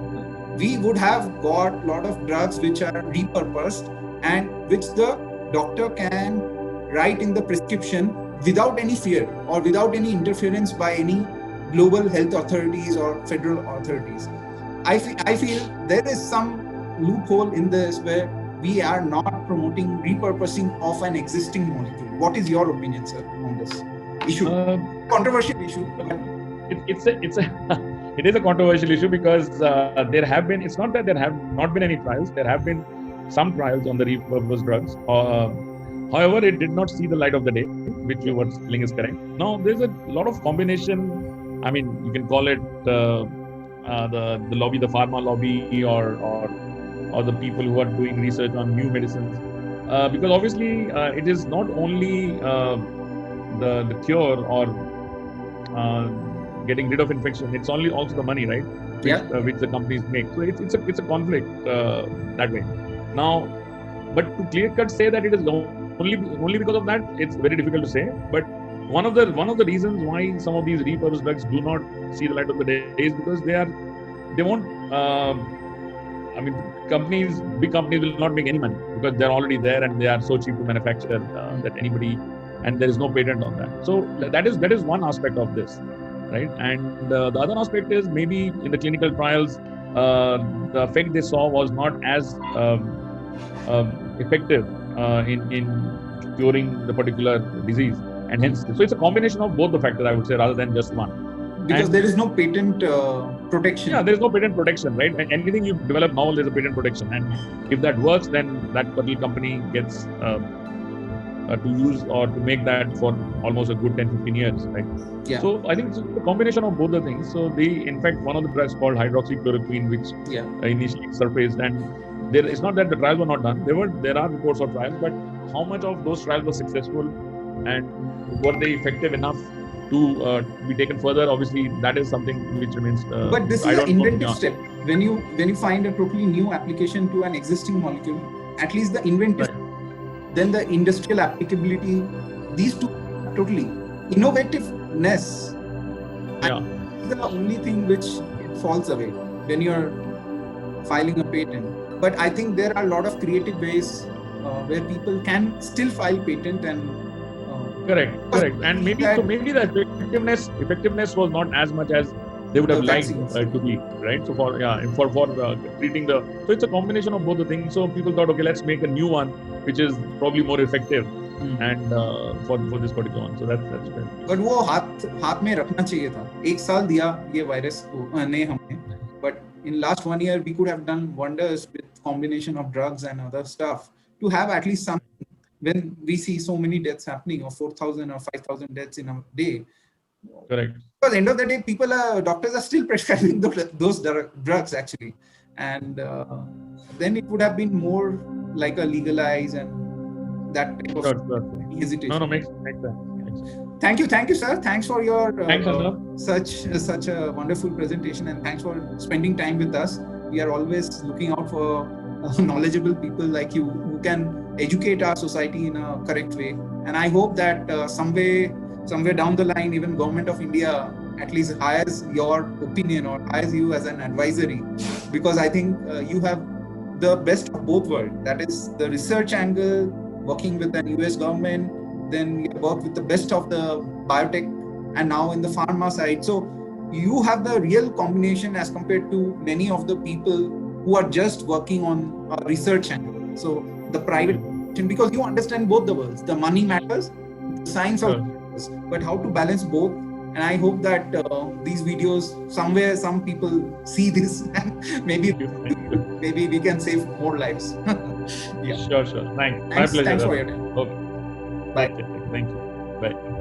we would have got a lot of drugs which are repurposed and which the doctor can write in the prescription without any fear or without any interference by any global health authorities or federal authorities. I feel there is some loophole in this where we are not promoting repurposing of an existing molecule. What is your opinion, sir, on this issue? Controversial issue. It's it is a controversial issue because there have been. It's not that there have not been any trials. There have been some trials on the repurposed drugs. However, it did not see the light of the day, which you were saying is correct. Now, there's a lot of combination. I mean, you can call it the lobby, the pharma lobby, or the people who are doing research on new medicines. Because obviously, it is not only the cure or getting rid of infection. It's also the money, right? Which the companies make. So it's a conflict that way. Now, but to clear cut say that it is only because of that, it's very difficult to say. But one of the reasons why some of these repurposed drugs do not see the light of the day is because they won't. I mean, big companies will not make any money because they're already there and they are so cheap to manufacture that anybody, and there is no patent on that. So that is one aspect of this, right? And the other aspect is maybe in the clinical trials, the effect they saw was not as effective in curing the particular disease, and hence, so it's a combination of both the factors, I would say, rather than just one. Because there is no patent protection. Yeah, there is no patent protection, right? And anything you develop now, there's a patent protection, and if that works, then that particular company gets to use or to make that for almost a good 10-15 years, right? Yeah. So I think it's a combination of both the things. So in fact, one of the drugs called hydroxychloroquine, which initially surfaced, and it's not that the trials were not done. There are reports of trials, but how much of those trials were successful and were they effective enough to be taken further? Obviously, that is something which remains. But this is an inventive step. When you find a totally new application to an existing molecule, at least the inventive, then the industrial applicability, these two are totally innovativeness. Yeah. Is the only thing which it falls away when you're filing a patent. But I think there are a lot of creative ways where people can still file patent and. Correct. And maybe the effectiveness was not as much as they would have liked to be, right? So for treating so it's a combination of both the things. So people thought, okay, let's make a new one which is probably more effective, and for this particular one. So that's fair. But वो हाथ में रखना चाहिए था. 1 साल दिया ये virus ने हमें. But in last 1 year we could have done wonders with combination of drugs and other stuff to have at least some. When we see so many deaths happening, or 4,000 or 5,000 deaths in a day. Correct. Because at the end of the day, doctors are still prescribing those drugs actually. And then it would have been more like a legalized and that type of hesitation. No, makes sense. Thank you, sir. Thanks for your such a wonderful presentation, and thanks for spending time with us. We are always looking out for knowledgeable people like you who can educate our society in a correct way. And I hope that somewhere down the line, even Government of India at least hires your opinion or hires you as an advisory, because I think you have the best of both worlds. That is the research angle, working with the US government, then you work with the best of the biotech, and now in the pharma side. So you have the real combination as compared to many of the people who are just working on a research angle. So the private, because you understand both the worlds. The money matters, the science of but how to balance both. And I hope that these videos, somewhere some people see this and maybe we can save more lives. Yeah. Sure. Thanks. My pleasure. Thanks for your time. Okay. Bye. Thank you. Bye.